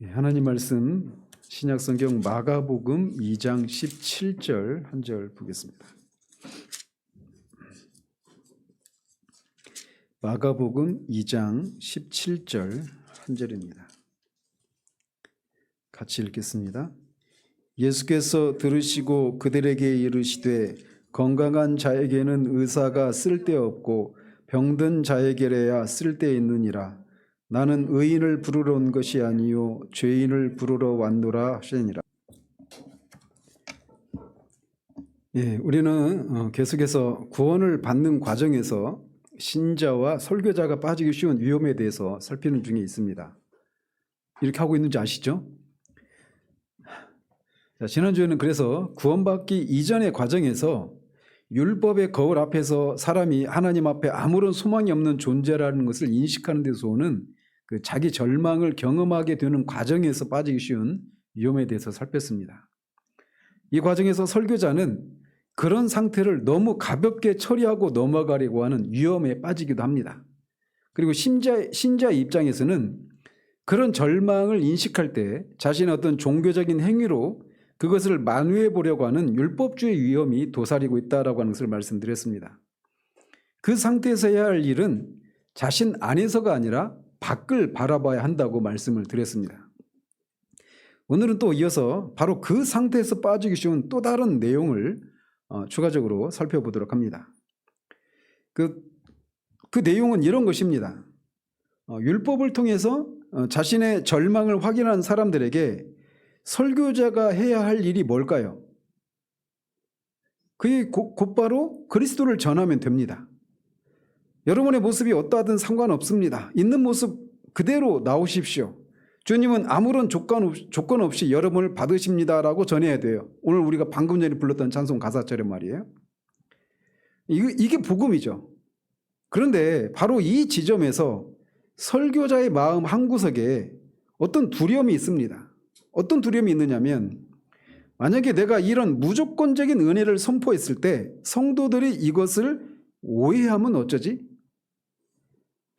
하나님 말씀 신약성경 마가복음 2장 17절 한 절 보겠습니다. 마가복음 2장 17절 한 절입니다. 같이 읽겠습니다. 예수께서 들으시고 그들에게 이르시되 건강한 자에게는 의사가 쓸데없고 병든 자에게래야 쓸데있느니라. 나는 의인을 부르러 온 것이 아니요 죄인을 부르러 왔노라 하시니라. 우리는 계속해서 구원을 받는 과정에서 신자와 설교자가 빠지기 쉬운 위험에 대해서 살피는 중에 있습니다. 이렇게 하고 있는지 아시죠? 자, 지난주에는 그래서 구원받기 이전의 과정에서 율법의 거울 앞에서 사람이 하나님 앞에 아무런 소망이 없는 존재라는 것을 인식하는 데서 오는 그 자기 절망을 경험하게 되는 과정에서 빠지기 쉬운 위험에 대해서 살폈습니다. 이 과정에서 설교자는 그런 상태를 너무 가볍게 처리하고 넘어가려고 하는 위험에 빠지기도 합니다. 그리고 신자의 입장에서는 그런 절망을 인식할 때 자신의 어떤 종교적인 행위로 그것을 만회해 보려고 하는 율법주의 위험이 도사리고 있다라고 하는 것을 말씀드렸습니다. 그 상태에서 해야 할 일은 자신 안에서가 아니라 밖을 바라봐야 한다고 말씀을 드렸습니다. 오늘은 또 이어서 바로 그 상태에서 빠지기 쉬운 또 다른 내용을 추가적으로 살펴보도록 합니다. 그 내용은 이런 것입니다. 율법을 통해서 자신의 절망을 확인한 사람들에게 설교자가 해야 할 일이 뭘까요? 그게 곧바로 그리스도를 전하면 됩니다. 여러분의 모습이 어떠하든 상관없습니다. 있는 모습 그대로 나오십시오. 주님은 아무런 조건 없이 여러분을 받으십니다라고 전해야 돼요. 오늘 우리가 방금 전에 불렀던 찬송 가사처럼 말이에요. 이게 복음이죠. 그런데 바로 이 지점에서 설교자의 마음 한구석에 어떤 두려움이 있습니다. 어떤 두려움이 있느냐면 만약에 내가 이런 무조건적인 은혜를 선포했을 때 성도들이 이것을 오해하면 어쩌지?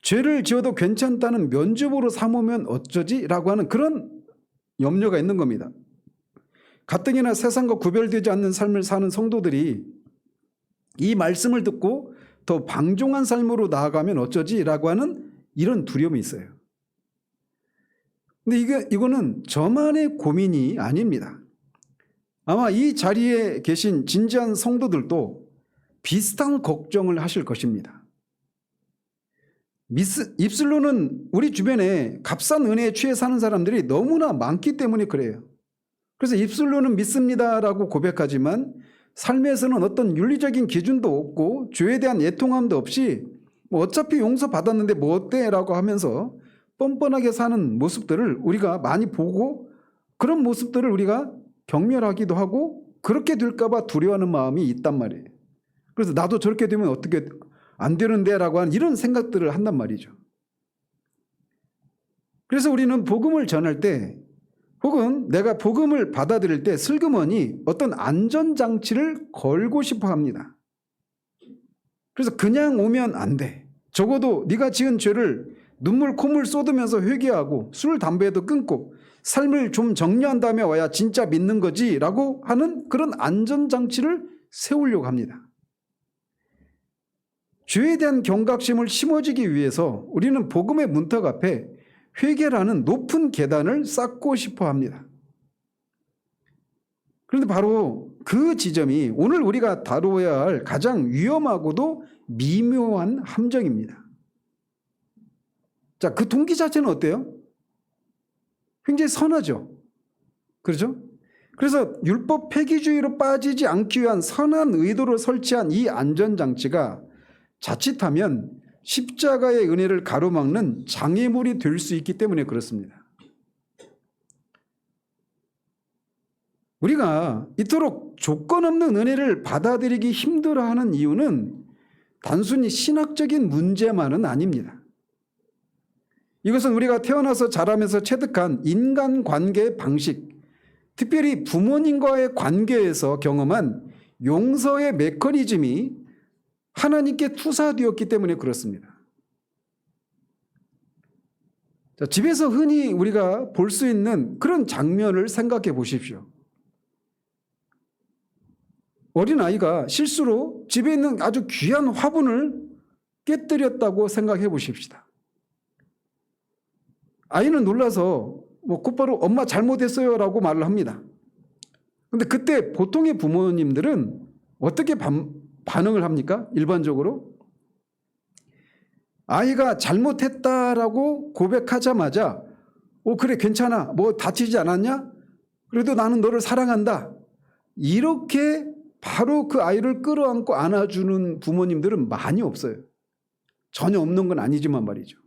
죄를 지어도 괜찮다는 면접으로 삼으면 어쩌지? 라고 하는 그런 염려가 있는 겁니다. 가뜩이나 세상과 구별되지 않는 삶을 사는 성도들이 이 말씀을 듣고 더 방종한 삶으로 나아가면 어쩌지? 라고 하는 이런 두려움이 있어요. 근데 이거는 저만의 고민이 아닙니다. 아마 이 자리에 계신 진지한 성도들도 비슷한 걱정을 하실 것입니다. 입술로는 우리 주변에 값싼 은혜에 취해 사는 사람들이 너무나 많기 때문에 그래요. 그래서 입술로는 믿습니다라고 고백하지만 삶에서는 어떤 윤리적인 기준도 없고 죄에 대한 애통함도 없이 뭐 어차피 용서받았는데 뭐 어때? 라고 하면서 뻔뻔하게 사는 모습들을 우리가 많이 보고 그런 모습들을 우리가 경멸하기도 하고 그렇게 될까 봐 두려워하는 마음이 있단 말이에요. 그래서 나도 저렇게 되면 어떻게 안 되는데 라고 하는 이런 생각들을 한단 말이죠. 그래서 우리는 복음을 전할 때 혹은 내가 복음을 받아들일 때 슬그머니 어떤 안전장치를 걸고 싶어 합니다. 그래서 그냥 오면 안 돼. 적어도 네가 지은 죄를 눈물 콧물 쏟으면서 회개하고 술 담배도 끊고 삶을 좀 정리한 다음에 와야 진짜 믿는 거지 라고 하는 그런 안전장치를 세우려고 합니다. 죄에 대한 경각심을 심어주기 위해서 우리는 복음의 문턱 앞에 회개라는 높은 계단을 쌓고 싶어 합니다. 그런데 바로 그 지점이 오늘 우리가 다루어야 할 가장 위험하고도 미묘한 함정입니다. 자, 그 동기 자체는 어때요? 굉장히 선하죠. 그렇죠? 그래서 율법 폐기주의로 빠지지 않기 위한 선한 의도로 설치한 이 안전장치가 자칫하면 십자가의 은혜를 가로막는 장애물이 될 수 있기 때문에 그렇습니다. 우리가 이토록 조건 없는 은혜를 받아들이기 힘들어하는 이유는 단순히 신학적인 문제만은 아닙니다. 이것은 우리가 태어나서 자라면서 체득한 인간관계의 방식, 특별히 부모님과의 관계에서 경험한 용서의 메커니즘이 하나님께 투사되었기 때문에 그렇습니다. 자, 집에서 흔히 우리가 볼 수 있는 그런 장면을 생각해 보십시오. 어린아이가 실수로 집에 있는 아주 귀한 화분을 깨뜨렸다고 생각해 보십시다. 아이는 놀라서 곧바로 엄마 잘못했어요 라고 말을 합니다. 그런데 그때 보통의 부모님들은 어떻게 반응을 합니까? 일반적으로 아이가 잘못했다라고 고백하자마자 그래 괜찮아 뭐 다치지 않았냐? 그래도 나는 너를 사랑한다. 이렇게 바로 그 아이를 끌어안고 안아주는 부모님들은 많이 없어요. 전혀 없는 건 아니지만 말이죠.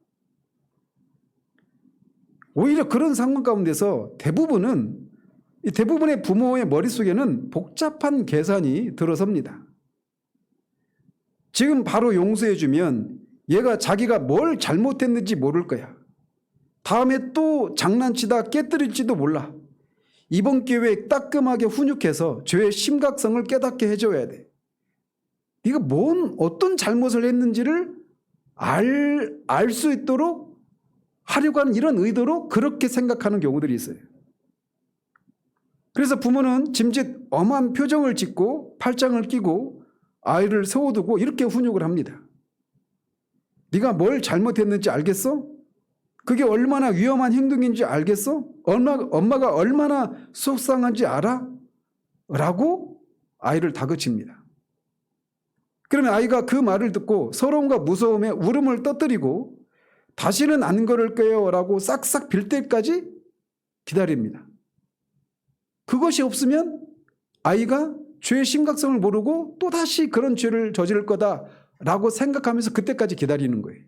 오히려 그런 상황 가운데서 대부분의 부모의 머릿속에는 복잡한 계산이 들어섭니다. 지금 바로 용서해주면 얘가 자기가 뭘 잘못했는지 모를 거야. 다음에 또 장난치다 깨뜨릴지도 몰라. 이번 기회에 따끔하게 훈육해서 죄의 심각성을 깨닫게 해줘야 돼. 네가 어떤 잘못을 했는지를 알 수 있도록 하려고 하는 이런 의도로 그렇게 생각하는 경우들이 있어요. 그래서 부모는 짐짓 엄한 표정을 짓고 팔짱을 끼고 아이를 세워두고 이렇게 훈육을 합니다. 네가 뭘 잘못했는지 알겠어? 그게 얼마나 위험한 행동인지 알겠어? 엄마가 얼마나 속상한지 알아? 라고 아이를 다그칩니다. 그러면 아이가 그 말을 듣고 서러움과 무서움에 울음을 떠뜨리고 다시는 안 그럴 거예요 라고 싹싹 빌 때까지 기다립니다. 그것이 없으면 아이가 죄의 심각성을 모르고 또다시 그런 죄를 저지를 거다라고 생각하면서 그때까지 기다리는 거예요.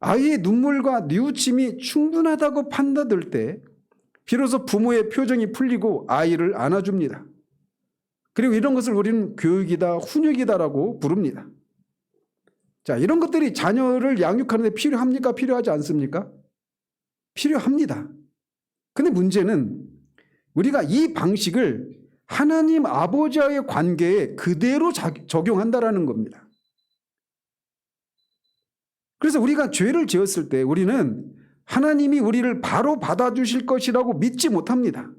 아이의 눈물과 뉘우침이 충분하다고 판단될 때 비로소 부모의 표정이 풀리고 아이를 안아줍니다. 그리고 이런 것을 우리는 교육이다, 훈육이다라고 부릅니다. 자, 이런 것들이 자녀를 양육하는 데 필요합니까? 필요하지 않습니까? 필요합니다. 근데 문제는 우리가 이 방식을 하나님 아버지와의 관계에 그대로 적용한다라는 겁니다. 그래서 우리가 죄를 지었을 때 우리는 하나님이 우리를 바로 받아주실 것이라고 믿지 못합니다.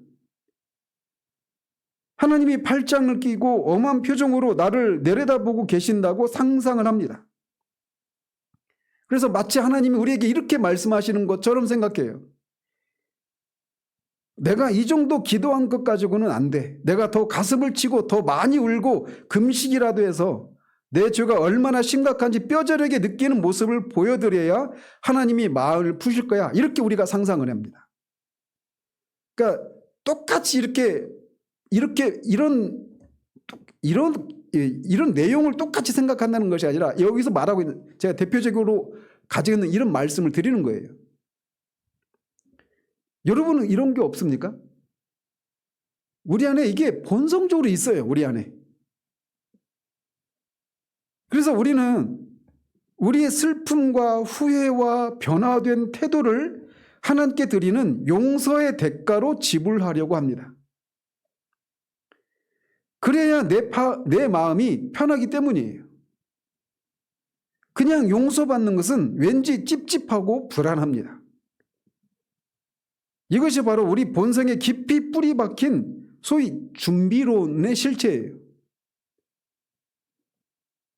하나님이 팔짱을 끼고 엄한 표정으로 나를 내려다보고 계신다고 상상을 합니다. 그래서 마치 하나님이 우리에게 이렇게 말씀하시는 것처럼 생각해요. 내가 이 정도 기도한 것 가지고는 안 돼. 내가 더 가슴을 치고 더 많이 울고 금식이라도 해서 내 죄가 얼마나 심각한지 뼈저리게 느끼는 모습을 보여드려야 하나님이 마음을 푸실 거야. 이렇게 우리가 상상을 합니다. 그러니까 똑같이 이런 내용을 똑같이 생각한다는 것이 아니라 여기서 말하고 있는 제가 대표적으로 가지고 있는 이런 말씀을 드리는 거예요. 여러분은 이런 게 없습니까? 우리 안에 이게 본성적으로 있어요. 우리 안에. 그래서 우리는 우리의 슬픔과 후회와 변화된 태도를 하나님께 드리는 용서의 대가로 지불하려고 합니다. 그래야 내 마음이 편하기 때문이에요. 그냥 용서받는 것은 왠지 찝찝하고 불안합니다. 이것이 바로 우리 본성에 깊이 뿌리 박힌 소위 준비론의 실체예요.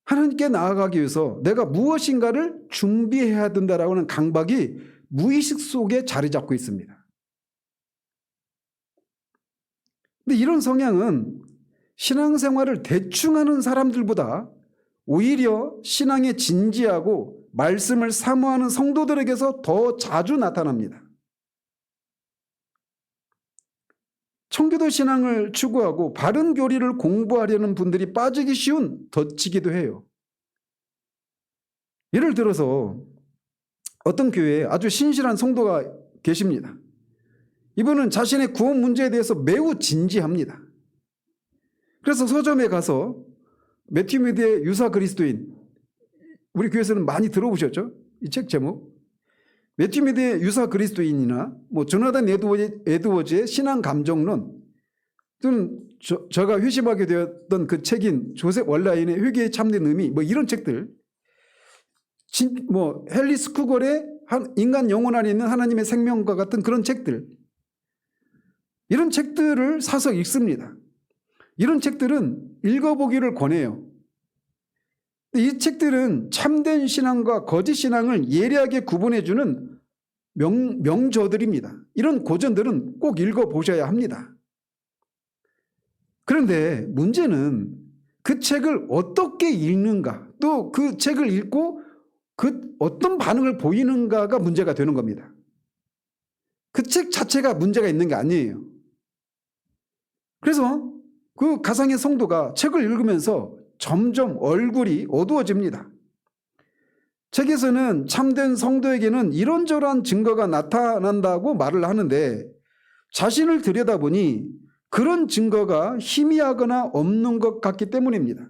하나님께 나아가기 위해서 내가 무엇인가를 준비해야 된다라고 하는 강박이 무의식 속에 자리 잡고 있습니다. 근데 이런 성향은 신앙생활을 대충 하는 사람들보다 오히려 신앙에 진지하고 말씀을 사모하는 성도들에게서 더 자주 나타납니다. 청교도 신앙을 추구하고 바른 교리를 공부하려는 분들이 빠지기 쉬운 덫이기도 해요. 예를 들어서 어떤 교회에 아주 신실한 성도가 계십니다. 이분은 자신의 구원 문제에 대해서 매우 진지합니다. 그래서 서점에 가서 매튜 미드의 유사 그리스도인, 우리 교회에서는 많이 들어보셨죠? 이 책 제목. 매튜 미드의 유사 그리스도인이나 조나단 에드워즈의 신앙 감정론, 또는 제가 회심하게 되었던 그 책인 조셉 월라인의 회개에 참된 의미, 이런 책들, 헨리 스쿠걸의 인간 영혼 안에 있는 하나님의 생명과 같은 그런 책들, 이런 책들을 사서 읽습니다. 이런 책들은 읽어보기를 권해요. 이 책들은 참된 신앙과 거짓 신앙을 예리하게 구분해주는 명저들입니다. 이런 고전들은 꼭 읽어보셔야 합니다. 그런데 문제는 그 책을 어떻게 읽는가, 또 그 책을 읽고 그 어떤 반응을 보이는가가 문제가 되는 겁니다. 그 책 자체가 문제가 있는 게 아니에요. 그래서 그 가상의 성도가 책을 읽으면서 점점 얼굴이 어두워집니다. 책에서는 참된 성도에게는 이런저런 증거가 나타난다고 말을 하는데 자신을 들여다보니 그런 증거가 희미하거나 없는 것 같기 때문입니다.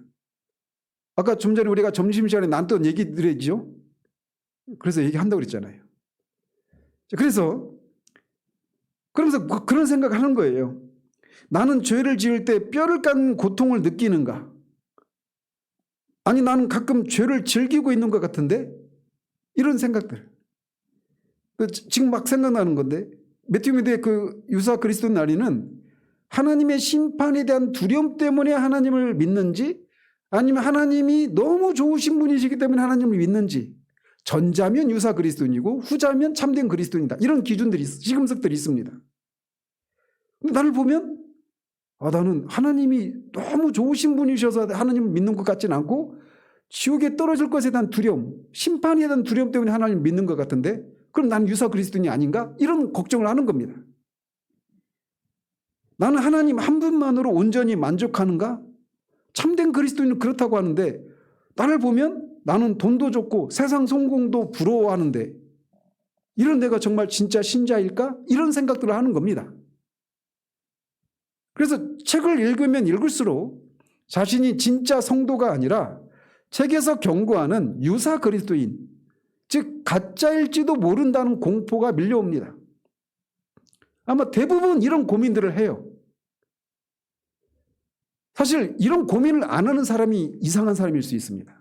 아까 좀 전에 우리가 점심시간에 나눴던 얘기 드렸죠? 그래서 얘기한다고 그랬잖아요. 그러면서 그런 생각을 하는 거예요. 나는 죄를 지을 때 뼈를 깎는 고통을 느끼는가? 아니, 나는 가끔 죄를 즐기고 있는 것 같은데? 이런 생각들. 지금 막 생각나는 건데, 매튜 미드의 그 유사 그리스도 나리는 하나님의 심판에 대한 두려움 때문에 하나님을 믿는지, 아니면 하나님이 너무 좋으신 분이시기 때문에 하나님을 믿는지, 전자면 유사 그리스도인이고 후자면 참된 그리스도인이다. 이런 기준들이, 시금석들이 있습니다. 근데 나를 보면 나는 하나님이 너무 좋으신 분이셔서 하나님을 믿는 것 같지는 않고 지옥에 떨어질 것에 대한 두려움, 심판에 대한 두려움 때문에 하나님을 믿는 것 같은데 그럼 나는 유사 그리스도인이 아닌가? 이런 걱정을 하는 겁니다. 나는 하나님 한 분만으로 온전히 만족하는가? 참된 그리스도인은 그렇다고 하는데 나를 보면 나는 돈도 좋고 세상 성공도 부러워하는데 이런 내가 정말 진짜 신자일까? 이런 생각들을 하는 겁니다. 그래서 책을 읽으면 읽을수록 자신이 진짜 성도가 아니라 책에서 경고하는 유사 그리스도인, 즉 가짜일지도 모른다는 공포가 밀려옵니다. 아마 대부분 이런 고민들을 해요. 사실 이런 고민을 안 하는 사람이 이상한 사람일 수 있습니다.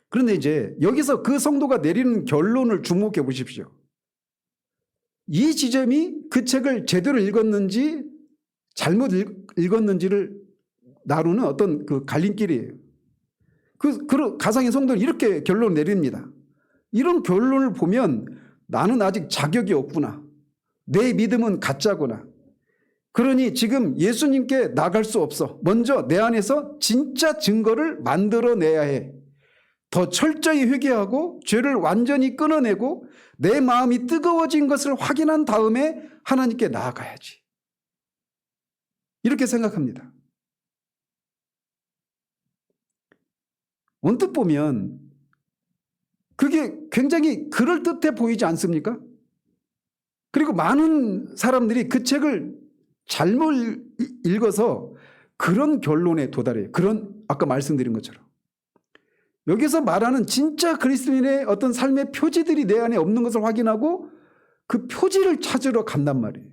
그런데 이제 여기서 그 성도가 내리는 결론을 주목해 보십시오. 이 지점이 그 책을 제대로 읽었는지 잘못 읽었는지를 나누는 어떤 그 갈림길이에요. 그 가상의 성도는 이렇게 결론을 내립니다. 이런 결론을 보면 나는 아직 자격이 없구나. 내 믿음은 가짜구나. 그러니 지금 예수님께 나갈 수 없어. 먼저 내 안에서 진짜 증거를 만들어내야 해. 더 철저히 회개하고 죄를 완전히 끊어내고 내 마음이 뜨거워진 것을 확인한 다음에 하나님께 나아가야지. 이렇게 생각합니다. 언뜻 보면 그게 굉장히 그럴듯해 보이지 않습니까? 그리고 많은 사람들이 그 책을 잘못 읽어서 그런 결론에 도달해요. 아까 말씀드린 것처럼. 여기서 말하는 진짜 그리스도인의 어떤 삶의 표지들이 내 안에 없는 것을 확인하고 그 표지를 찾으러 간단 말이에요.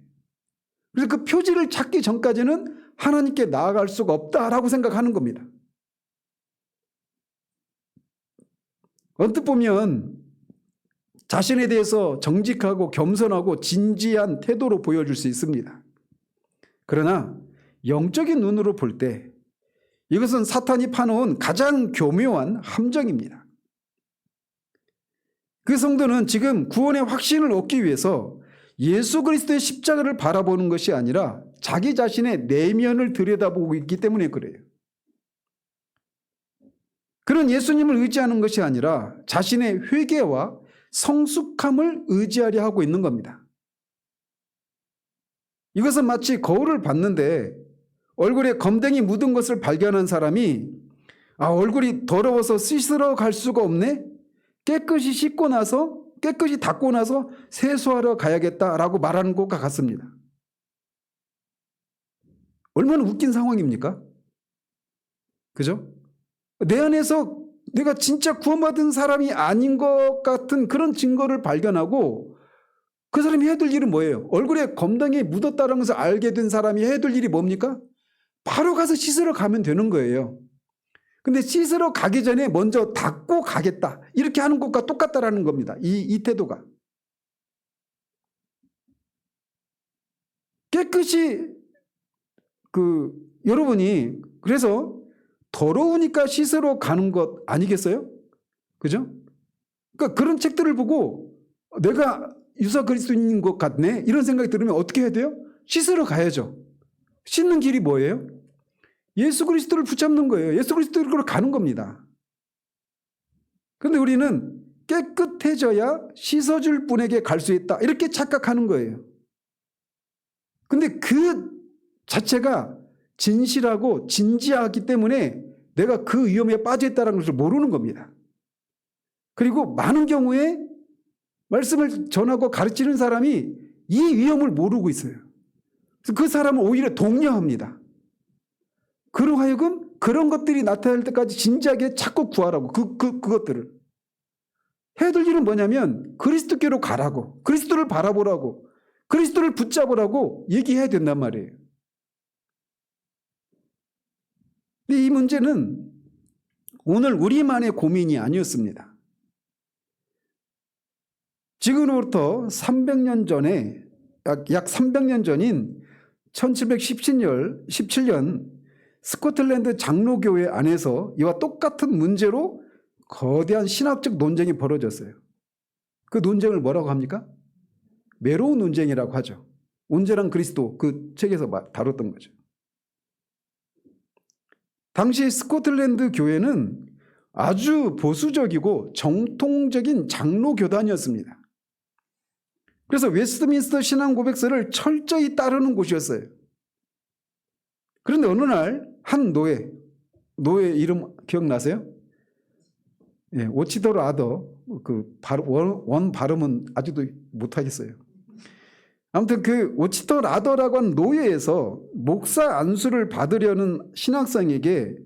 그래서 그 표지를 찾기 전까지는 하나님께 나아갈 수가 없다라고 생각하는 겁니다. 언뜻 보면 자신에 대해서 정직하고 겸손하고 진지한 태도로 보여줄 수 있습니다. 그러나 영적인 눈으로 볼 때 이것은 사탄이 파놓은 가장 교묘한 함정입니다. 그 성도는 지금 구원의 확신을 얻기 위해서 예수 그리스도의 십자가를 바라보는 것이 아니라 자기 자신의 내면을 들여다보고 있기 때문에 그래요. 그는 예수님을 의지하는 것이 아니라 자신의 회개와 성숙함을 의지하려 하고 있는 겁니다. 이것은 마치 거울을 봤는데 얼굴에 검댕이 묻은 것을 발견한 사람이 얼굴이 더러워서 씻으러 갈 수가 없네? 깨끗이 닦고 나서 세수하러 가야겠다라고 말하는 것과 같습니다. 얼마나 웃긴 상황입니까? 그죠? 내 안에서 내가 진짜 구원받은 사람이 아닌 것 같은 그런 증거를 발견하고 그 사람이 해야 될 일은 뭐예요? 얼굴에 검댕이 묻었다는 것을 알게 된 사람이 해야 될 일이 뭡니까? 바로 가서 씻으러 가면 되는 거예요. 근데 씻으러 가기 전에 먼저 닦고 가겠다. 이렇게 하는 것과 똑같다라는 겁니다. 이 태도가. 깨끗이 여러분이 그래서 더러우니까 씻으러 가는 것 아니겠어요? 그죠? 그러니까 그런 책들을 보고 내가 유사 그리스도인인 것 같네 이런 생각이 들으면 어떻게 해야 돼요? 씻으러 가야죠. 씻는 길이 뭐예요? 예수 그리스도를 붙잡는 거예요. 예수 그리스도로 가는 겁니다. 그런데 우리는 깨끗해져야 씻어줄 분에게 갈 수 있다 이렇게 착각하는 거예요. 근데 그 자체가 진실하고 진지하기 때문에 내가 그 위험에 빠져 있다는 것을 모르는 겁니다. 그리고 많은 경우에 말씀을 전하고 가르치는 사람이 이 위험을 모르고 있어요. 그래서 그 사람을 오히려 독려합니다. 그로 하여금 그런 것들이 나타날 때까지 진지하게 자꾸 구하라고 그것들을. 해야 될 일은 뭐냐면 그리스도께로 가라고, 그리스도를 바라보라고, 그리스도를 붙잡으라고 얘기해야 된단 말이에요. 근데 이 문제는 오늘 우리만의 고민이 아니었습니다. 지금으로부터 300년 전에 약 300년 전인 1717년 스코틀랜드 장로교회 안에서 이와 똑같은 문제로 거대한 신학적 논쟁이 벌어졌어요. 그 논쟁을 뭐라고 합니까? 메로우 논쟁이라고 하죠. 온전한 그리스도 그 책에서 다뤘던 거죠. 당시 스코틀랜드 교회는 아주 보수적이고 정통적인 장로교단이었습니다. 그래서 웨스트민스터 신앙고백서를 철저히 따르는 곳이었어요. 그런데 어느 날 한 노예 이름 기억나세요? 예, 오치도르 아더 원 발음은 아직도 못하겠어요. 아무튼 그 오치도르 아더라고 하는 노예에서 목사 안수를 받으려는 신학생에게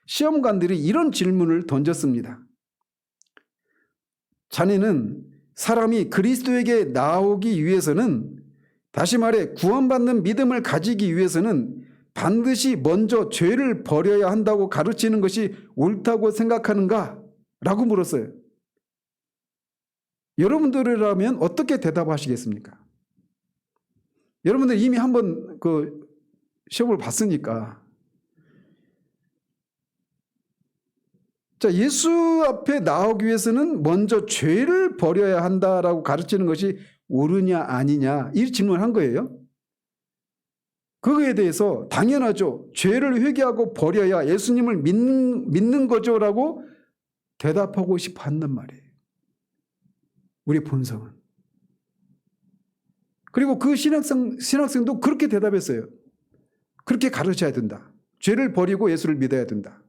시험관들이 이런 질문을 던졌습니다. 자네는 사람이 그리스도에게 나오기 위해서는, 다시 말해 구원받는 믿음을 가지기 위해서는 반드시 먼저 죄를 버려야 한다고 가르치는 것이 옳다고 생각하는가? 라고 물었어요. 여러분들이라면 어떻게 대답하시겠습니까? 여러분들 이미 한번 그 시험을 봤으니까. 자, 예수 앞에 나오기 위해서는 먼저 죄를 버려야 한다라고 가르치는 것이 옳으냐 아니냐 이 질문을 한 거예요. 그거에 대해서 당연하죠. 죄를 회개하고 버려야 예수님을 믿는 거죠라고 대답하고 싶어 한단 말이에요. 우리 본성은. 그리고 그 신학생도 그렇게 대답했어요. 그렇게 가르쳐야 된다. 죄를 버리고 예수를 믿어야 된다.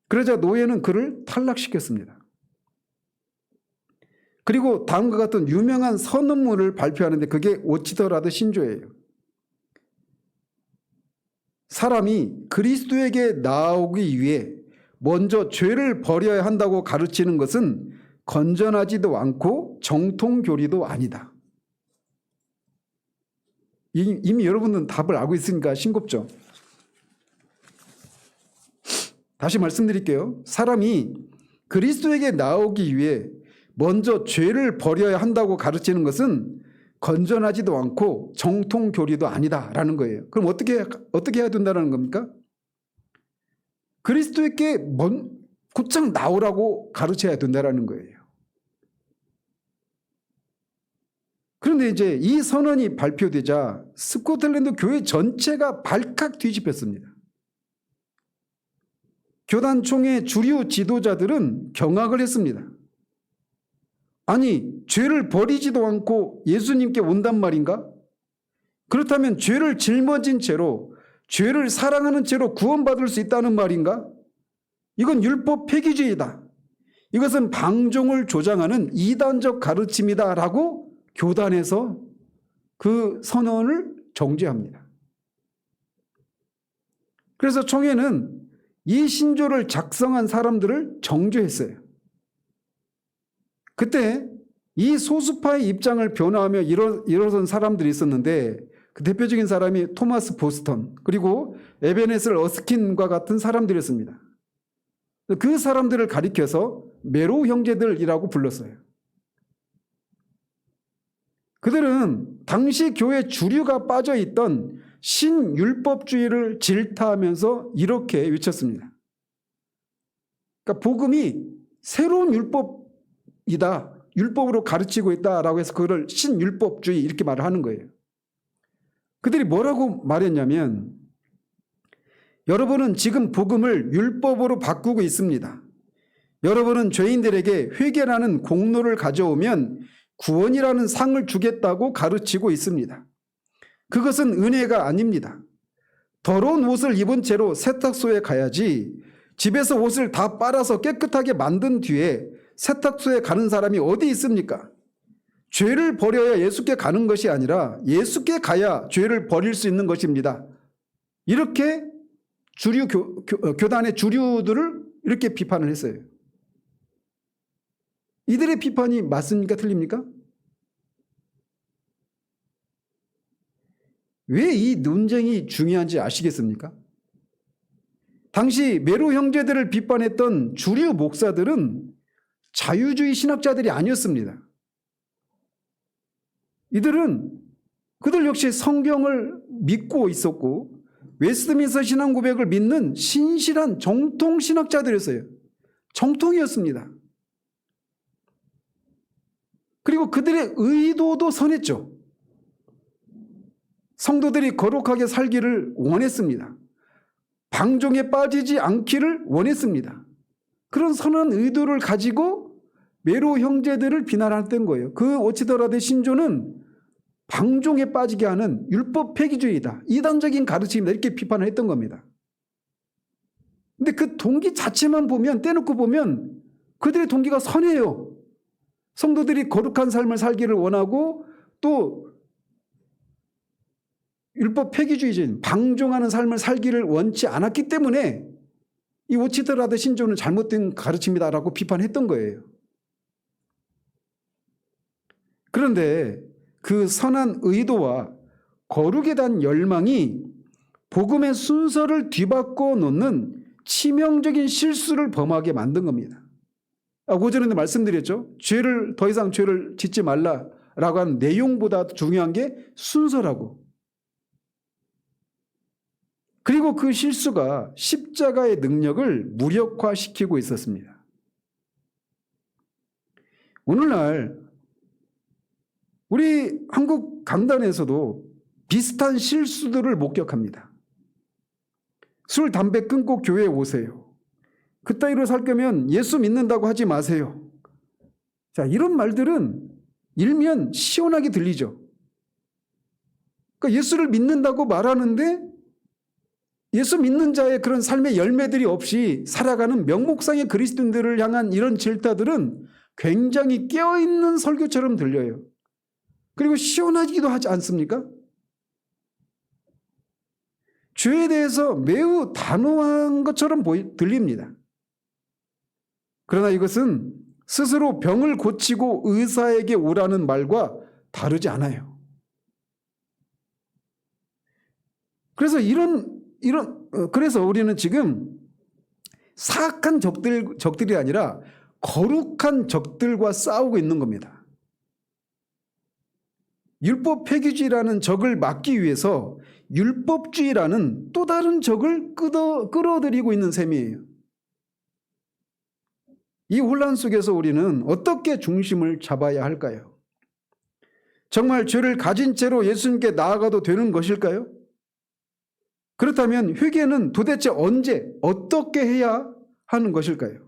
그러자 노예는 그를 탈락시켰습니다. 그리고 다음과 같은 유명한 선언문을 발표하는데 그게 오치더라드 신조예요. 사람이 그리스도에게 나오기 위해 먼저 죄를 버려야 한다고 가르치는 것은 건전하지도 않고 정통교리도 아니다. 이미 여러분은 답을 알고 있으니까 싱겁죠. 다시 말씀드릴게요. 사람이 그리스도에게 나오기 위해 먼저 죄를 버려야 한다고 가르치는 것은 건전하지도 않고 정통교리도 아니다라는 거예요. 그럼 어떻게 해야 된다는 겁니까? 그리스도에게 곧장 나오라고 가르쳐야 된다는 거예요. 그런데 이제 이 선언이 발표되자 스코틀랜드 교회 전체가 발칵 뒤집혔습니다. 교단 총회 주류 지도자들은 경악을 했습니다. 아니, 죄를 버리지도 않고 예수님께 온단 말인가? 그렇다면 죄를 짊어진 채로, 죄를 사랑하는 채로 구원받을 수 있다는 말인가? 이건 율법 폐기주의다. 이것은 방종을 조장하는 이단적 가르침이다 라고 교단에서 그 선언을 정죄합니다. 그래서 총회는 이 신조를 작성한 사람들을 정죄했어요. 그때 이 소수파의 입장을 변화하며 일어선 사람들이 있었는데 그 대표적인 사람이 토마스 보스턴, 그리고 에베네셀 어스킨과 같은 사람들이었습니다. 그 사람들을 가리켜서 메로 형제들이라고 불렀어요. 그들은 당시 교회 주류가 빠져있던 신율법주의를 질타하면서 이렇게 외쳤습니다. 그러니까 복음이 새로운 율법이다, 율법으로 가르치고 있다라고 해서 그걸 신율법주의 이렇게 말을 하는 거예요. 그들이 뭐라고 말했냐면, 여러분은 지금 복음을 율법으로 바꾸고 있습니다. 여러분은 죄인들에게 회개라는 공로를 가져오면 구원이라는 상을 주겠다고 가르치고 있습니다. 그것은 은혜가 아닙니다. 더러운 옷을 입은 채로 세탁소에 가야지 집에서 옷을 다 빨아서 깨끗하게 만든 뒤에 세탁소에 가는 사람이 어디 있습니까? 죄를 버려야 예수께 가는 것이 아니라 예수께 가야 죄를 버릴 수 있는 것입니다. 이렇게 교단의 주류들을 이렇게 비판을 했어요. 이들의 비판이 맞습니까? 틀립니까? 왜 이 논쟁이 중요한지 아시겠습니까? 당시 메로 형제들을 비판했던 주류 목사들은 자유주의 신학자들이 아니었습니다. 그들 역시 성경을 믿고 있었고 웨스트민스터 신앙 고백을 믿는 신실한 정통 신학자들이었어요. 정통이었습니다. 그리고 그들의 의도도 선했죠. 성도들이 거룩하게 살기를 원했습니다. 방종에 빠지지 않기를 원했습니다. 그런 선한 의도를 가지고 메로 형제들을 비난했던 거예요. 그 오치더라드 신조는 방종에 빠지게 하는 율법 폐기주의다, 이단적인 가르침이다, 이렇게 비판을 했던 겁니다. 근데 그 동기 자체만 보면, 떼놓고 보면 그들의 동기가 선해요. 성도들이 거룩한 삶을 살기를 원하고 또 율법 폐기주의적인 방종하는 삶을 살기를 원치 않았기 때문에 이 오치더라드 신조는 잘못된 가르침이다라고 비판했던 거예요. 그런데 그 선한 의도와 거룩에 대한 열망이 복음의 순서를 뒤바꿔 놓는 치명적인 실수를 범하게 만든 겁니다. 오전에도 말씀드렸죠. 더 이상 죄를 짓지 말라라고 하는 내용보다 중요한 게 순서라고. 그리고 그 실수가 십자가의 능력을 무력화시키고 있었습니다. 오늘날 우리 한국 강단에서도 비슷한 실수들을 목격합니다. 술, 담배 끊고 교회에 오세요. 그따위로 살 거면 예수 믿는다고 하지 마세요. 자, 이런 말들은 일면 시원하게 들리죠. 그러니까 예수를 믿는다고 말하는데 예수 믿는 자의 그런 삶의 열매들이 없이 살아가는 명목상의 그리스도인들을 향한 이런 질타들은 굉장히 깨어있는 설교처럼 들려요. 그리고 시원하기도 하지 않습니까? 죄에 대해서 매우 단호한 것처럼 들립니다. 그러나 이것은 스스로 병을 고치고 의사에게 오라는 말과 다르지 않아요. 그래서 우리는 지금 사악한 적들이 아니라 거룩한 적들과 싸우고 있는 겁니다. 율법 폐기주의라는 적을 막기 위해서 율법주의라는 또 다른 적을 끌어들이고 있는 셈이에요. 이 혼란 속에서 우리는 어떻게 중심을 잡아야 할까요? 정말 죄를 가진 채로 예수님께 나아가도 되는 것일까요? 그렇다면 회개는 도대체 언제, 어떻게 해야 하는 것일까요?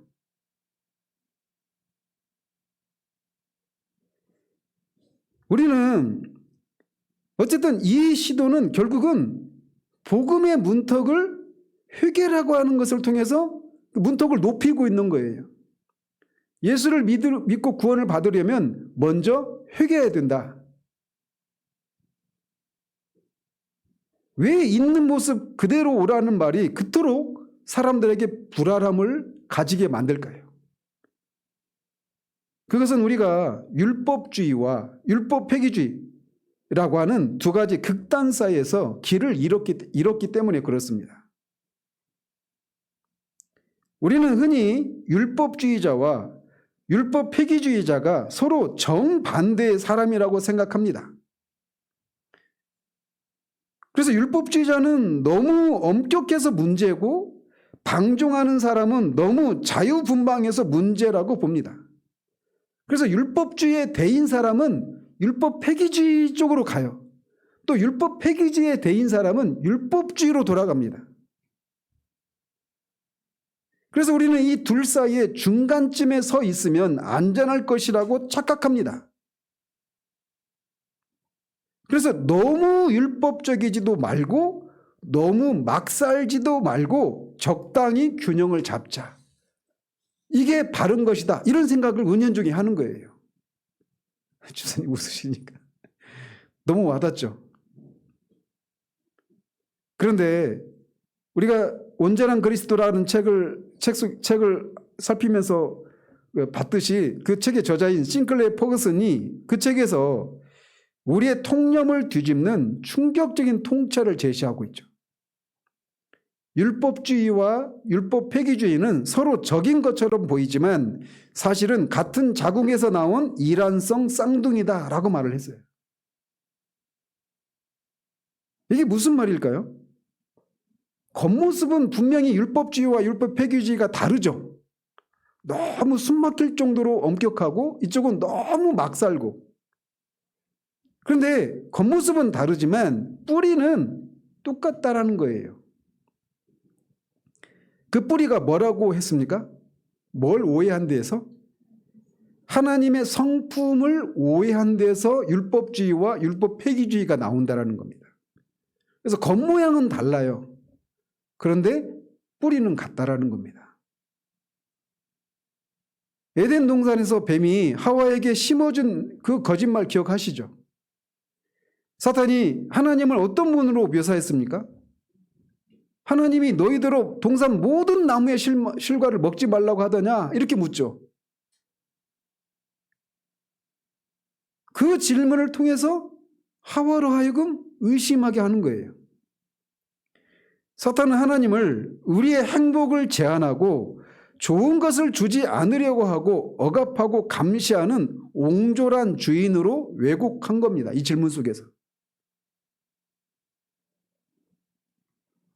우리는 어쨌든 이 시도는 결국은 복음의 문턱을 회개라고 하는 것을 통해서 문턱을 높이고 있는 거예요. 예수를 믿고 구원을 받으려면 먼저 회개해야 된다. 왜 있는 모습 그대로 오라는 말이 그토록 사람들에게 불안함을 가지게 만들까요? 그것은 우리가 율법주의와 율법 폐기주의라고 하는 두 가지 극단 사이에서 길을 잃었기 때문에 그렇습니다. 우리는 흔히 율법주의자와 율법 폐기주의자가 서로 정반대의 사람이라고 생각합니다. 그래서 율법주의자는 너무 엄격해서 문제고 방종하는 사람은 너무 자유분방해서 문제라고 봅니다. 그래서 율법주의에 대인 사람은 율법 폐기주의 쪽으로 가요. 또 율법 폐기주의에 대인 사람은 율법주의로 돌아갑니다. 그래서 우리는 이 둘 사이에 중간쯤에 서 있으면 안전할 것이라고 착각합니다. 그래서 너무 율법적이지도 말고 너무 막 살지도 말고 적당히 균형을 잡자. 이게 바른 것이다. 이런 생각을 은연중에 하는 거예요. 주사님 웃으시니까 너무 와닿죠. 그런데 우리가 온전한 그리스도라는 책을 살피면서 봤듯이 그 책의 저자인 싱클레어 퍼거슨이 그 책에서 우리의 통념을 뒤집는 충격적인 통찰을 제시하고 있죠. 율법주의와 율법 폐기주의는 서로 적인 것처럼 보이지만 사실은 같은 자궁에서 나온 이란성 쌍둥이다라고 말을 했어요. 이게 무슨 말일까요? 겉모습은 분명히 율법주의와 율법 폐기주의가 다르죠. 너무 숨막힐 정도로 엄격하고 이쪽은 너무 막 살고. 그런데 겉모습은 다르지만 뿌리는 똑같다라는 거예요. 그 뿌리가 뭐라고 했습니까? 뭘 오해한 데에서? 하나님의 성품을 오해한 데서 율법주의와 율법 폐기주의가 나온다라는 겁니다. 그래서 겉모양은 달라요. 그런데 뿌리는 같다라는 겁니다. 에덴 동산에서 뱀이 하와에게 심어준 그 거짓말 기억하시죠? 사탄이 하나님을 어떤 분으로 묘사했습니까? 하나님이 너희대로 동산 모든 나무의 실과를 먹지 말라고 하더냐? 이렇게 묻죠. 그 질문을 통해서 하와로 하여금 의심하게 하는 거예요. 사탄은 하나님을 우리의 행복을 제한하고 좋은 것을 주지 않으려고 하고 억압하고 감시하는 옹졸한 주인으로 왜곡한 겁니다. 이 질문 속에서.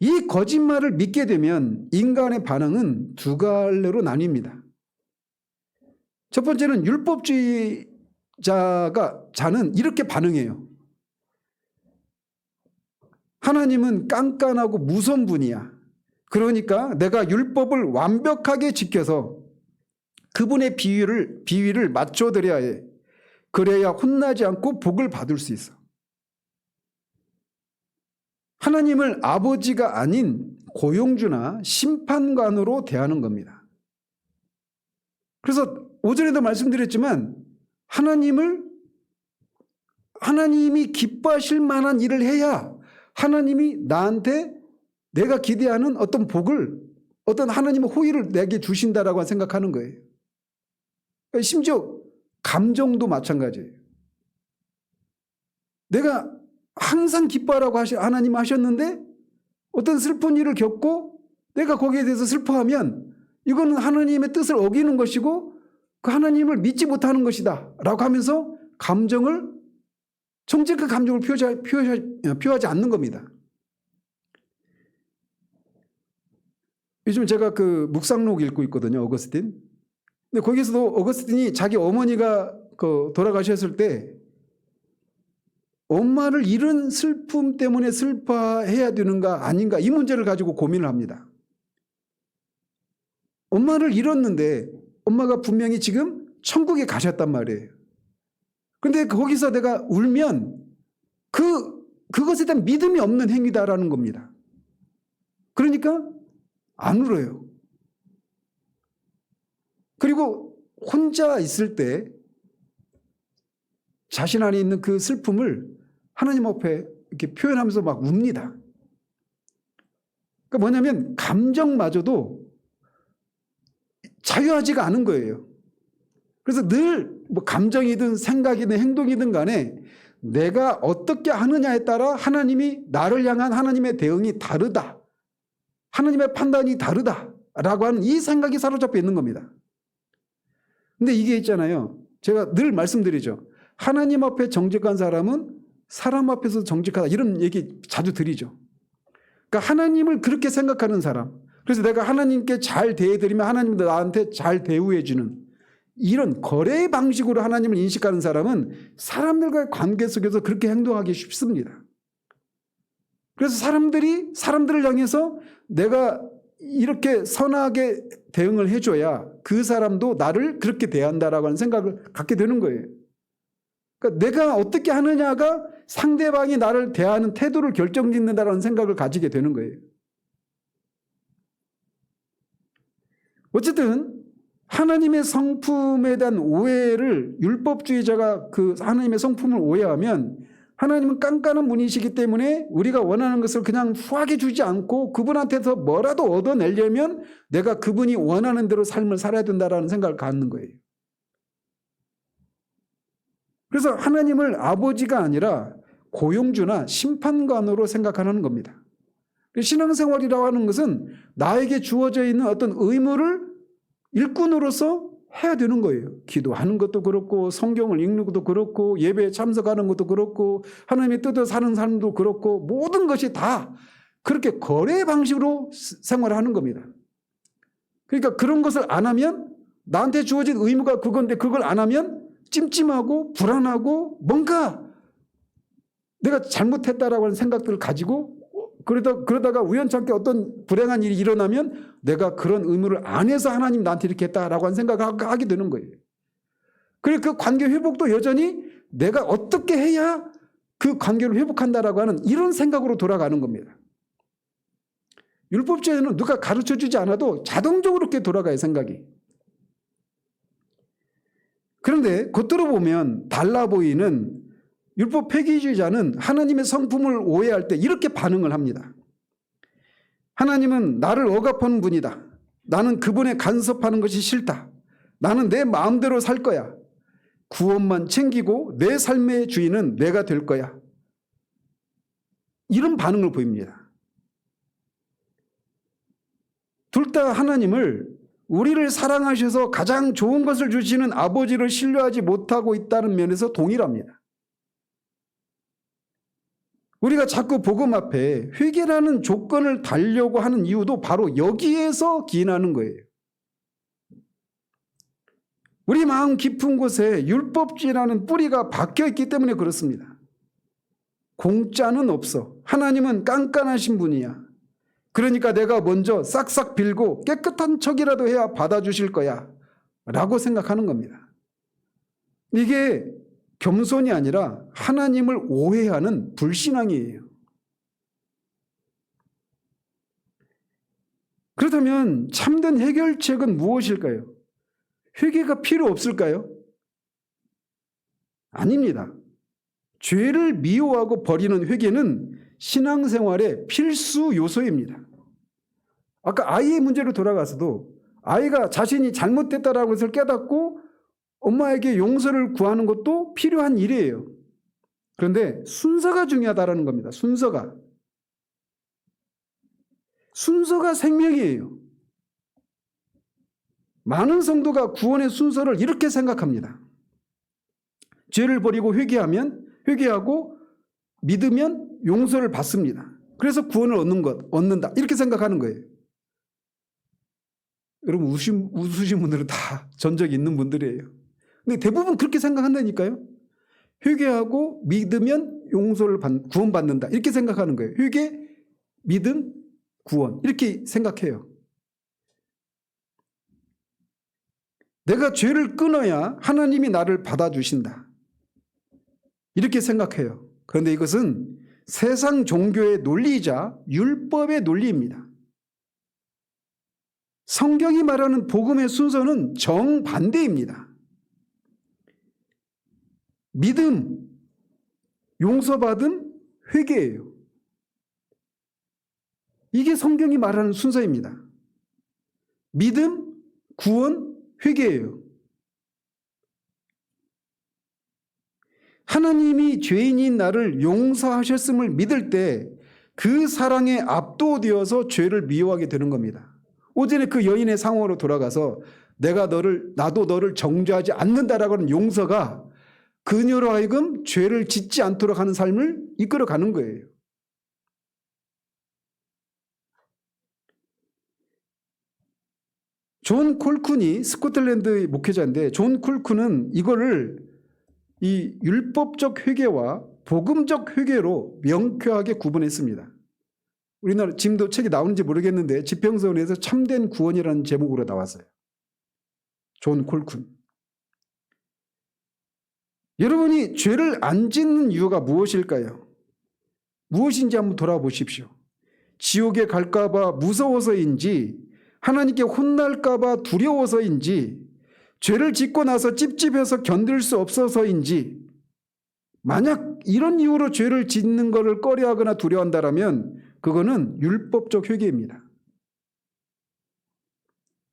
이 거짓말을 믿게 되면 인간의 반응은 두 갈래로 나뉩니다. 첫 번째는 율법주의자는 이렇게 반응해요. 하나님은 깐깐하고 무서운 분이야. 그러니까 내가 율법을 완벽하게 지켜서 그분의 비위를 맞춰드려야 해. 그래야 혼나지 않고 복을 받을 수 있어. 하나님을 아버지가 아닌 고용주나 심판관으로 대하는 겁니다. 그래서 오전에도 말씀드렸지만 하나님이 기뻐하실 만한 일을 해야 하나님이 나한테 내가 기대하는 어떤 복을, 어떤 하나님의 호의를 내게 주신다라고 생각하는 거예요. 심지어 감정도 마찬가지예요. 내가 항상 기뻐하라고 하나님 하셨는데 어떤 슬픈 일을 겪고 내가 거기에 대해서 슬퍼하면 이거는 하나님의 뜻을 어기는 것이고 그 하나님을 믿지 못하는 것이다 라고 하면서 정직한 감정을 표하지 않는 겁니다. 요즘 제가 그 묵상록 읽고 있거든요. 어거스틴. 근데 거기서도 어거스틴이 자기 어머니가 돌아가셨을 때 엄마를 잃은 슬픔 때문에 슬퍼해야 되는가 아닌가 이 문제를 가지고 고민을 합니다. 엄마를 잃었는데 엄마가 분명히 지금 천국에 가셨단 말이에요. 그런데 거기서 내가 울면 그것에 대한 믿음이 없는 행위다라는 겁니다. 그러니까 안 울어요. 그리고 혼자 있을 때 자신 안에 있는 그 슬픔을 하나님 앞에 이렇게 표현하면서 막 웁니다. 그러니까 뭐냐면 감정마저도 자유하지가 않은 거예요. 그래서 늘 뭐 감정이든 생각이든 행동이든 간에 내가 어떻게 하느냐에 따라 하나님이 나를 향한 하나님의 대응이 다르다. 하나님의 판단이 다르다. 라고 하는 이 생각이 사로잡혀 있는 겁니다. 근데 이게 있잖아요. 제가 늘 말씀드리죠. 하나님 앞에 정직한 사람은 사람 앞에서 정직하다, 이런 얘기 자주 드리죠. 그러니까 하나님을 그렇게 생각하는 사람, 그래서 내가 하나님께 잘 대해드리면 하나님도 나한테 잘 대우해주는 이런 거래의 방식으로 하나님을 인식하는 사람은 사람들과의 관계 속에서 그렇게 행동하기 쉽습니다. 그래서 사람들을 향해서 내가 이렇게 선하게 대응을 해줘야 그 사람도 나를 그렇게 대한다라고 하는 생각을 갖게 되는 거예요. 그러니까 내가 어떻게 하느냐가 상대방이 나를 대하는 태도를 결정짓는다라는 생각을 가지게 되는 거예요. 어쨌든 하나님의 성품에 대한 오해를, 율법주의자가 그 하나님의 성품을 오해하면, 하나님은 깐깐한 분이시기 때문에 우리가 원하는 것을 그냥 후하게 주지 않고 그분한테서 뭐라도 얻어내려면 내가 그분이 원하는 대로 삶을 살아야 된다라는 생각을 갖는 거예요. 그래서 하나님을 아버지가 아니라 고용주나 심판관으로 생각하는 겁니다. 신앙생활이라고 하는 것은 나에게 주어져 있는 어떤 의무를 일꾼으로서 해야 되는 거예요. 기도하는 것도 그렇고, 성경을 읽는 것도 그렇고, 예배에 참석하는 것도 그렇고, 하나님의 뜻을 사는 삶도 그렇고, 모든 것이 다 그렇게 거래 방식으로 생활하는 겁니다. 그러니까 그런 것을 안 하면, 나한테 주어진 의무가 그건데 그걸 안 하면 찜찜하고 불안하고 뭔가 내가 잘못했다라고 하는 생각들을 가지고, 그러다가 우연찮게 어떤 불행한 일이 일어나면 내가 그런 의무를 안 해서 하나님 나한테 이렇게 했다라고 하는 생각을 하게 되는 거예요. 그리고 그 관계 회복도 여전히 내가 어떻게 해야 그 관계를 회복한다라고 하는 이런 생각으로 돌아가는 겁니다. 율법주의는 누가 가르쳐주지 않아도 자동적으로 이렇게 돌아가요, 생각이. 그런데 겉으로 보면 달라 보이는 율법 폐기주의자는 하나님의 성품을 오해할 때 이렇게 반응을 합니다. 하나님은 나를 억압하는 분이다. 나는 그분에 간섭하는 것이 싫다. 나는 내 마음대로 살 거야. 구원만 챙기고 내 삶의 주인은 내가 될 거야. 이런 반응을 보입니다. 둘 다 하나님을, 우리를 사랑하셔서 가장 좋은 것을 주시는 아버지를 신뢰하지 못하고 있다는 면에서 동일합니다. 우리가 자꾸 복음 앞에 회개라는 조건을 달려고 하는 이유도 바로 여기에서 기인하는 거예요. 우리 마음 깊은 곳에 율법주의라는 뿌리가 박혀 있기 때문에 그렇습니다. 공짜는 없어. 하나님은 깐깐하신 분이야. 그러니까 내가 먼저 싹싹 빌고 깨끗한 척이라도 해야 받아주실 거야 라고 생각하는 겁니다. 이게 겸손이 아니라 하나님을 오해하는 불신앙이에요. 그렇다면 참된 해결책은 무엇일까요? 회개가 필요 없을까요? 아닙니다. 죄를 미워하고 버리는 회개는 신앙생활의 필수 요소입니다. 아까 아이의 문제로 돌아가서도 아이가 자신이 잘못됐다라는 것을 깨닫고 엄마에게 용서를 구하는 것도 필요한 일이에요. 그런데 순서가 중요하다는 겁니다. 순서가 생명이에요. 많은 성도가 구원의 순서를 이렇게 생각합니다. 죄를 버리고 회개하고 믿으면 용서를 받습니다. 그래서 구원을 얻는다. 이렇게 생각하는 거예요. 여러분, 웃으신 분들은 다 전적이 있는 분들이에요. 근데 대부분 그렇게 생각한다니까요. 회개하고 믿으면 구원받는다. 이렇게 생각하는 거예요. 회개, 믿음, 구원. 이렇게 생각해요. 내가 죄를 끊어야 하나님이 나를 받아주신다. 이렇게 생각해요. 그런데 이것은 세상 종교의 논리이자 율법의 논리입니다. 성경이 말하는 복음의 순서는 정반대입니다. 믿음, 용서받음, 회개예요. 이게 성경이 말하는 순서입니다. 믿음, 구원, 회개예요. 하나님이 죄인인 나를 용서하셨음을 믿을 때 그 사랑에 압도되어서 죄를 미워하게 되는 겁니다. 오전에 그 여인의 상황으로 돌아가서 나도 너를 정죄하지 않는다라고 하는 용서가 그녀로 하여금 죄를 짓지 않도록 하는 삶을 이끌어가는 거예요. 존 콜쿤이 스코틀랜드의 목회자인데, 존 콜쿤은 이거를 이 율법적 회개와 복음적 회개로 명쾌하게 구분했습니다. 우리나라 지금도 책이 나오는지 모르겠는데 지평선에서 참된 구원이라는 제목으로 나왔어요. 존 콜쿤. 여러분이 죄를 안 짓는 이유가 무엇일까요? 무엇인지 한번 돌아보십시오. 지옥에 갈까 봐 무서워서인지, 하나님께 혼날까 봐 두려워서인지, 죄를 짓고 나서 찝찝해서 견딜 수 없어서인지, 만약 이런 이유로 죄를 짓는 것을 꺼려하거나 두려워한다면 그거는 율법적 회개입니다.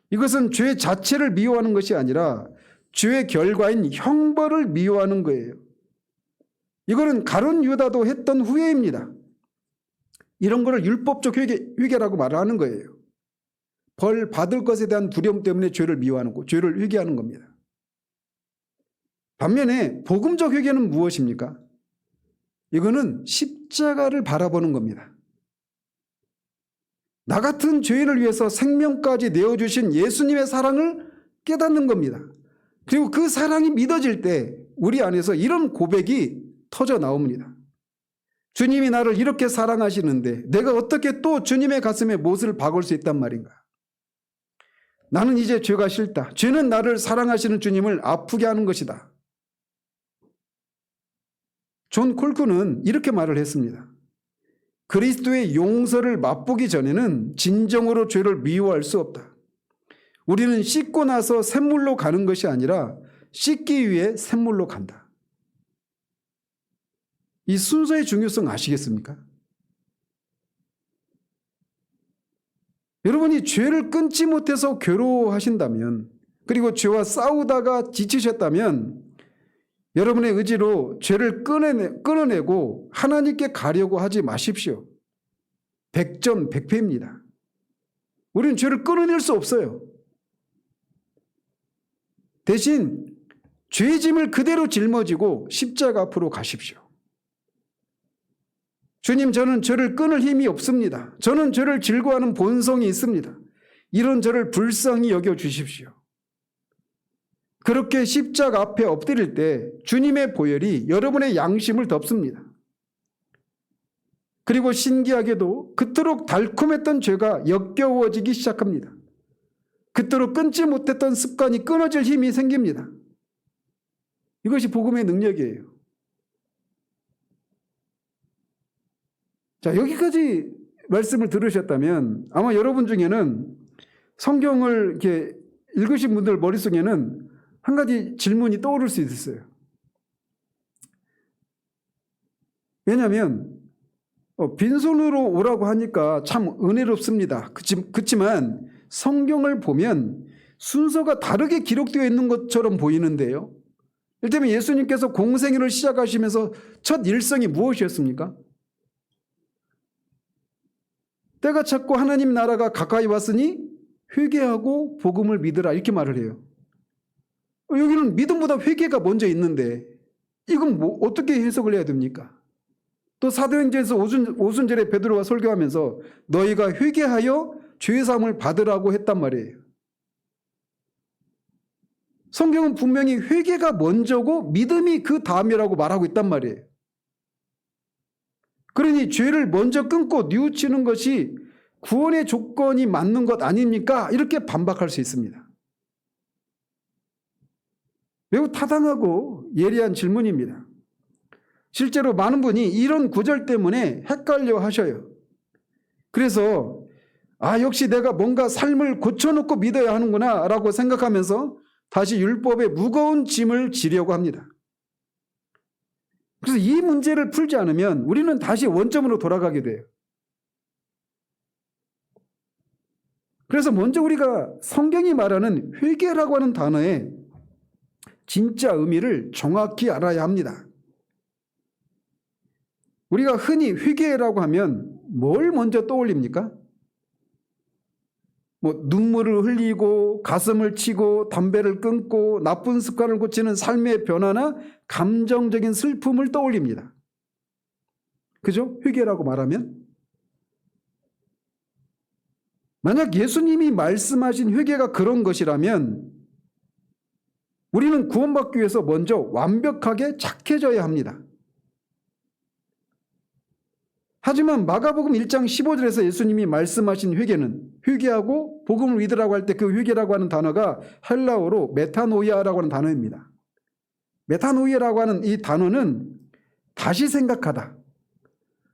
이것은 죄 자체를 미워하는 것이 아니라 죄의 결과인 형벌을 미워하는 거예요. 이거는 가룟 유다도 했던 후회입니다. 이런 거를 율법적 회개라고 말을 하는 거예요. 벌 받을 것에 대한 두려움 때문에 죄를 미워하는 거, 죄를 회개하는 겁니다. 반면에 복음적 회개는 무엇입니까? 이거는 십자가를 바라보는 겁니다. 나 같은 죄인을 위해서 생명까지 내어주신 예수님의 사랑을 깨닫는 겁니다. 그리고 그 사랑이 믿어질 때 우리 안에서 이런 고백이 터져 나옵니다. 주님이 나를 이렇게 사랑하시는데 내가 어떻게 또 주님의 가슴에 못을 박을 수 있단 말인가? 나는 이제 죄가 싫다. 죄는 나를 사랑하시는 주님을 아프게 하는 것이다. 존 콜쿤은 이렇게 말을 했습니다. 그리스도의 용서를 맛보기 전에는 진정으로 죄를 미워할 수 없다. 우리는 씻고 나서 샘물로 가는 것이 아니라 씻기 위해 샘물로 간다. 이 순서의 중요성 아시겠습니까? 여러분이 죄를 끊지 못해서 괴로워하신다면, 그리고 죄와 싸우다가 지치셨다면 여러분의 의지로 죄를 끊어내고 하나님께 가려고 하지 마십시오. 100점 100패입니다. 우리는 죄를 끊어낼 수 없어요. 대신 죄짐을 그대로 짊어지고 십자가 앞으로 가십시오. 주님, 저는 죄를 끊을 힘이 없습니다. 저는 죄를 즐거워하는 본성이 있습니다. 이런 저를 불쌍히 여겨주십시오. 그렇게 십자가 앞에 엎드릴 때 주님의 보혈이 여러분의 양심을 덮습니다. 그리고 신기하게도 그토록 달콤했던 죄가 역겨워지기 시작합니다. 그토록 끊지 못했던 습관이 끊어질 힘이 생깁니다. 이것이 복음의 능력이에요. 자, 여기까지 말씀을 들으셨다면 아마 여러분 중에는 성경을 이렇게 읽으신 분들 머릿속에는 한 가지 질문이 떠오를 수 있어요. 왜냐하면 빈손으로 오라고 하니까 참 은혜롭습니다. 그렇지만 성경을 보면 순서가 다르게 기록되어 있는 것처럼 보이는데요. 이를테면 예수님께서 공생애를 시작하시면서 첫 일성이 무엇이었습니까? 때가 찼고 하나님 나라가 가까이 왔으니 회개하고 복음을 믿으라, 이렇게 말을 해요. 여기는 믿음보다 회개가 먼저 있는데 이건 어떻게 해석을 해야 됩니까? 또 사도행전에서 오순절에 베드로가 설교하면서 너희가 회개하여 죄사함을 받으라고 했단 말이에요. 성경은 분명히 회개가 먼저고 믿음이 그 다음이라고 말하고 있단 말이에요. 그러니 죄를 먼저 끊고 뉘우치는 것이 구원의 조건이 맞는 것 아닙니까? 이렇게 반박할 수 있습니다. 매우 타당하고 예리한 질문입니다. 실제로 많은 분이 이런 구절 때문에 헷갈려 하셔요. 그래서 역시 내가 뭔가 삶을 고쳐놓고 믿어야 하는구나 라고 생각하면서 다시 율법의 무거운 짐을 지려고 합니다. 그래서 이 문제를 풀지 않으면 우리는 다시 원점으로 돌아가게 돼요. 그래서 먼저 우리가 성경이 말하는 회개라고 하는 단어의 진짜 의미를 정확히 알아야 합니다. 우리가 흔히 회개라고 하면 뭘 먼저 떠올립니까? 뭐 눈물을 흘리고 가슴을 치고 담배를 끊고 나쁜 습관을 고치는 삶의 변화나 감정적인 슬픔을 떠올립니다. 그죠? 회개라고 말하면. 만약 예수님이 말씀하신 회개가 그런 것이라면 우리는 구원받기 위해서 먼저 완벽하게 착해져야 합니다. 하지만 마가복음 1장 15절에서 예수님이 말씀하신 회개는, 회개하고 복음을 믿으라고 할 때 그 회개라고 하는 단어가 헬라어로 메타노이아라고 하는 단어입니다. 메타노이아라고 하는 이 단어는 다시 생각하다,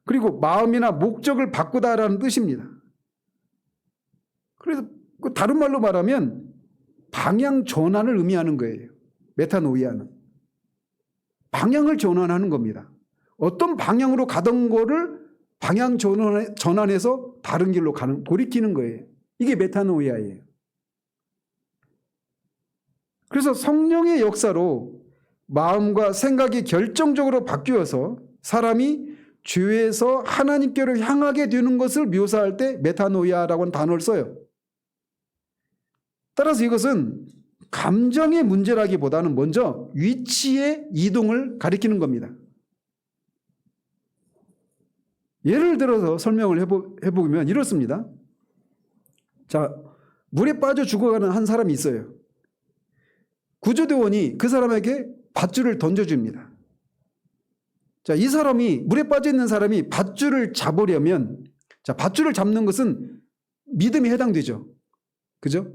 그리고 마음이나 목적을 바꾸다라는 뜻입니다. 그래서 다른 말로 말하면 방향 전환을 의미하는 거예요. 메타노이아는 방향을 전환하는 겁니다. 어떤 방향으로 가던 거를 방향 전환해서 다른 길로 돌이키는 거예요. 이게 메타노이아예요. 그래서 성령의 역사로 마음과 생각이 결정적으로 바뀌어서 사람이 죄에서 하나님께로 향하게 되는 것을 묘사할 때 메타노이아라고 하는 단어를 써요. 따라서 이것은 감정의 문제라기보다는 먼저 위치의 이동을 가리키는 겁니다. 예를 들어서 설명을 해보면 이렇습니다. 자, 물에 빠져 죽어가는 한 사람이 있어요. 구조대원이 그 사람에게 밧줄을 던져줍니다. 자, 이 사람이, 물에 빠져 있는 사람이 밧줄을 잡으려면, 자, 밧줄을 잡는 것은 믿음에 해당되죠. 그죠?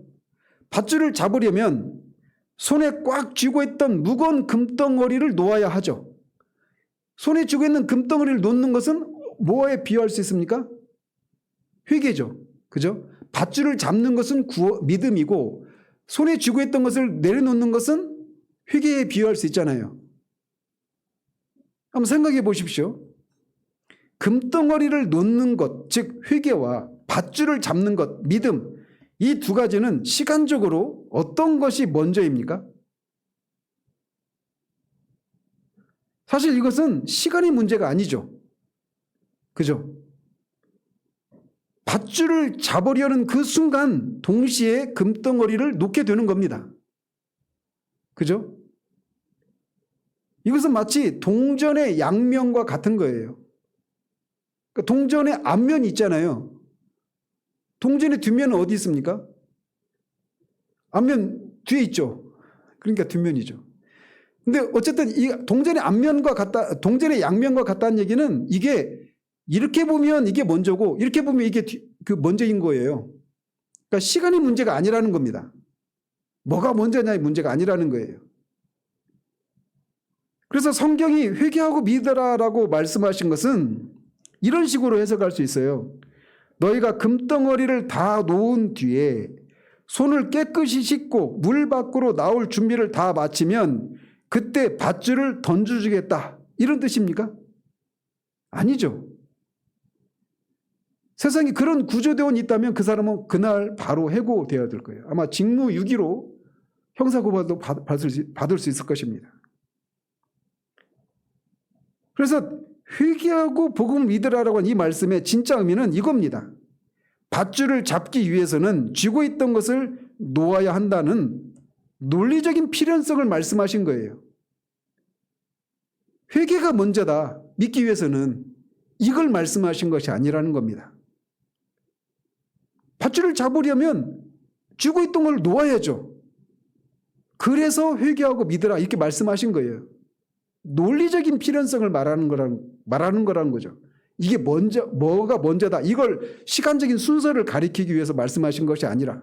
밧줄을 잡으려면 손에 꽉 쥐고 있던 무거운 금덩어리를 놓아야 하죠. 손에 쥐고 있는 금덩어리를 놓는 것은 뭐에 비유할 수 있습니까? 회개죠. 그죠? 밧줄을 잡는 것은 믿음이고, 손에 쥐고 있던 것을 내려놓는 것은 회개에 비유할 수 있잖아요. 한번 생각해 보십시오. 금덩어리를 놓는 것, 즉 회개와 밧줄을 잡는 것, 믿음, 이 두 가지는 시간적으로 어떤 것이 먼저입니까? 사실 이것은 시간의 문제가 아니죠. 그죠? 밧줄을 잡으려는 그 순간 동시에 금덩어리를 놓게 되는 겁니다. 그죠? 이것은 마치 동전의 양면과 같은 거예요. 그러니까 동전의 앞면이 있잖아요. 동전의 뒷면은 어디 있습니까? 앞면 뒤에 있죠. 그러니까 뒷면이죠. 근데 어쨌든 이 동전의 앞면과 같다, 동전의 양면과 같다는 얘기는 이게 이렇게 보면 이게 먼저고 이렇게 보면 이게 그 먼저인 거예요. 그러니까 시간의 문제가 아니라는 겁니다. 뭐가 먼저냐의 문제가 아니라는 거예요. 그래서 성경이 회개하고 믿으라라고 말씀하신 것은 이런 식으로 해석할 수 있어요. 너희가 금덩어리를 다 놓은 뒤에 손을 깨끗이 씻고 물 밖으로 나올 준비를 다 마치면 그때 밧줄을 던져주겠다. 이런 뜻입니까? 아니죠. 세상에 그런 구조대원이 있다면 그 사람은 그날 바로 해고되어야 될 거예요. 아마 직무유기로 형사고발도 받을 수 있을 것입니다. 그래서 회개하고 복음을 믿으라라고 하는 이 말씀의 진짜 의미는 이겁니다. 밧줄을 잡기 위해서는 쥐고 있던 것을 놓아야 한다는 논리적인 필연성을 말씀하신 거예요. 회개가 먼저다. 믿기 위해서는 이걸 말씀하신 것이 아니라는 겁니다. 밧줄을 잡으려면 쥐고 있던 걸 놓아야죠. 그래서 회개하고 믿으라 이렇게 말씀하신 거예요. 논리적인 필연성을 말하는 거라는 거죠. 이게 뭐가 먼저다. 이걸 시간적인 순서를 가리키기 위해서 말씀하신 것이 아니라.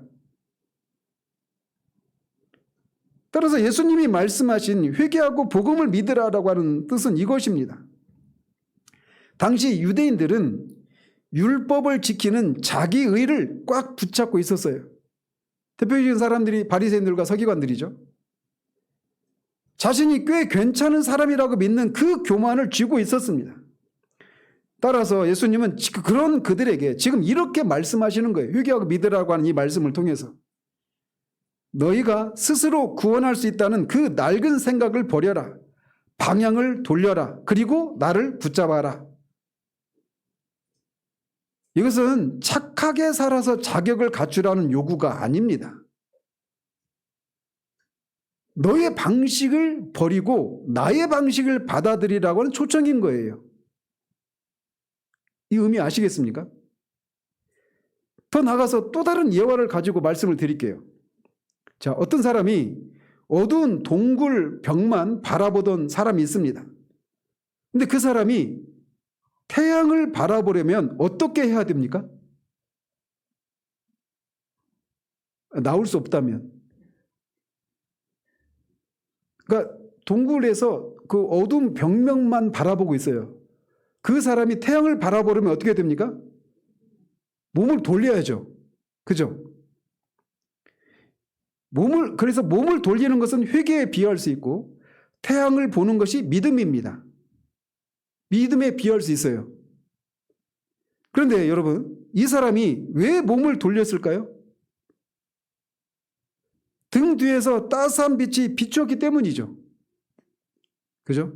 따라서 예수님이 말씀하신 회개하고 복음을 믿으라라고 하는 뜻은 이것입니다. 당시 유대인들은 율법을 지키는 자기 의를 꽉 붙잡고 있었어요. 대표적인 사람들이 바리새인들과 서기관들이죠. 자신이 꽤 괜찮은 사람이라고 믿는 그 교만을 쥐고 있었습니다. 따라서 예수님은 그런 그들에게 지금 이렇게 말씀하시는 거예요. 회개하고 믿으라고 하는 이 말씀을 통해서. 너희가 스스로 구원할 수 있다는 그 낡은 생각을 버려라. 방향을 돌려라. 그리고 나를 붙잡아라. 이것은 착하게 살아서 자격을 갖추라는 요구가 아닙니다. 너의 방식을 버리고 나의 방식을 받아들이라고 하는 초청인 거예요. 이 의미 아시겠습니까? 더 나아가서 또 다른 예화를 가지고 말씀을 드릴게요. 자, 어떤 사람이 어두운 동굴 벽만 바라보던 사람이 있습니다. 근데 그 사람이 태양을 바라보려면 어떻게 해야 됩니까? 나올 수 없다면. 그러니까 동굴에서 그 어두운 벽면만 바라보고 있어요. 그 사람이 태양을 바라보려면 어떻게 됩니까? 몸을 돌려야죠. 그죠? 그래서 몸을 돌리는 것은 회개에 비유할 수 있고, 태양을 보는 것이 믿음입니다. 믿음에 비유할 수 있어요. 그런데 여러분, 이 사람이 왜 몸을 돌렸을까요? 등 뒤에서 따스한 빛이 비추었기 때문이죠. 그죠?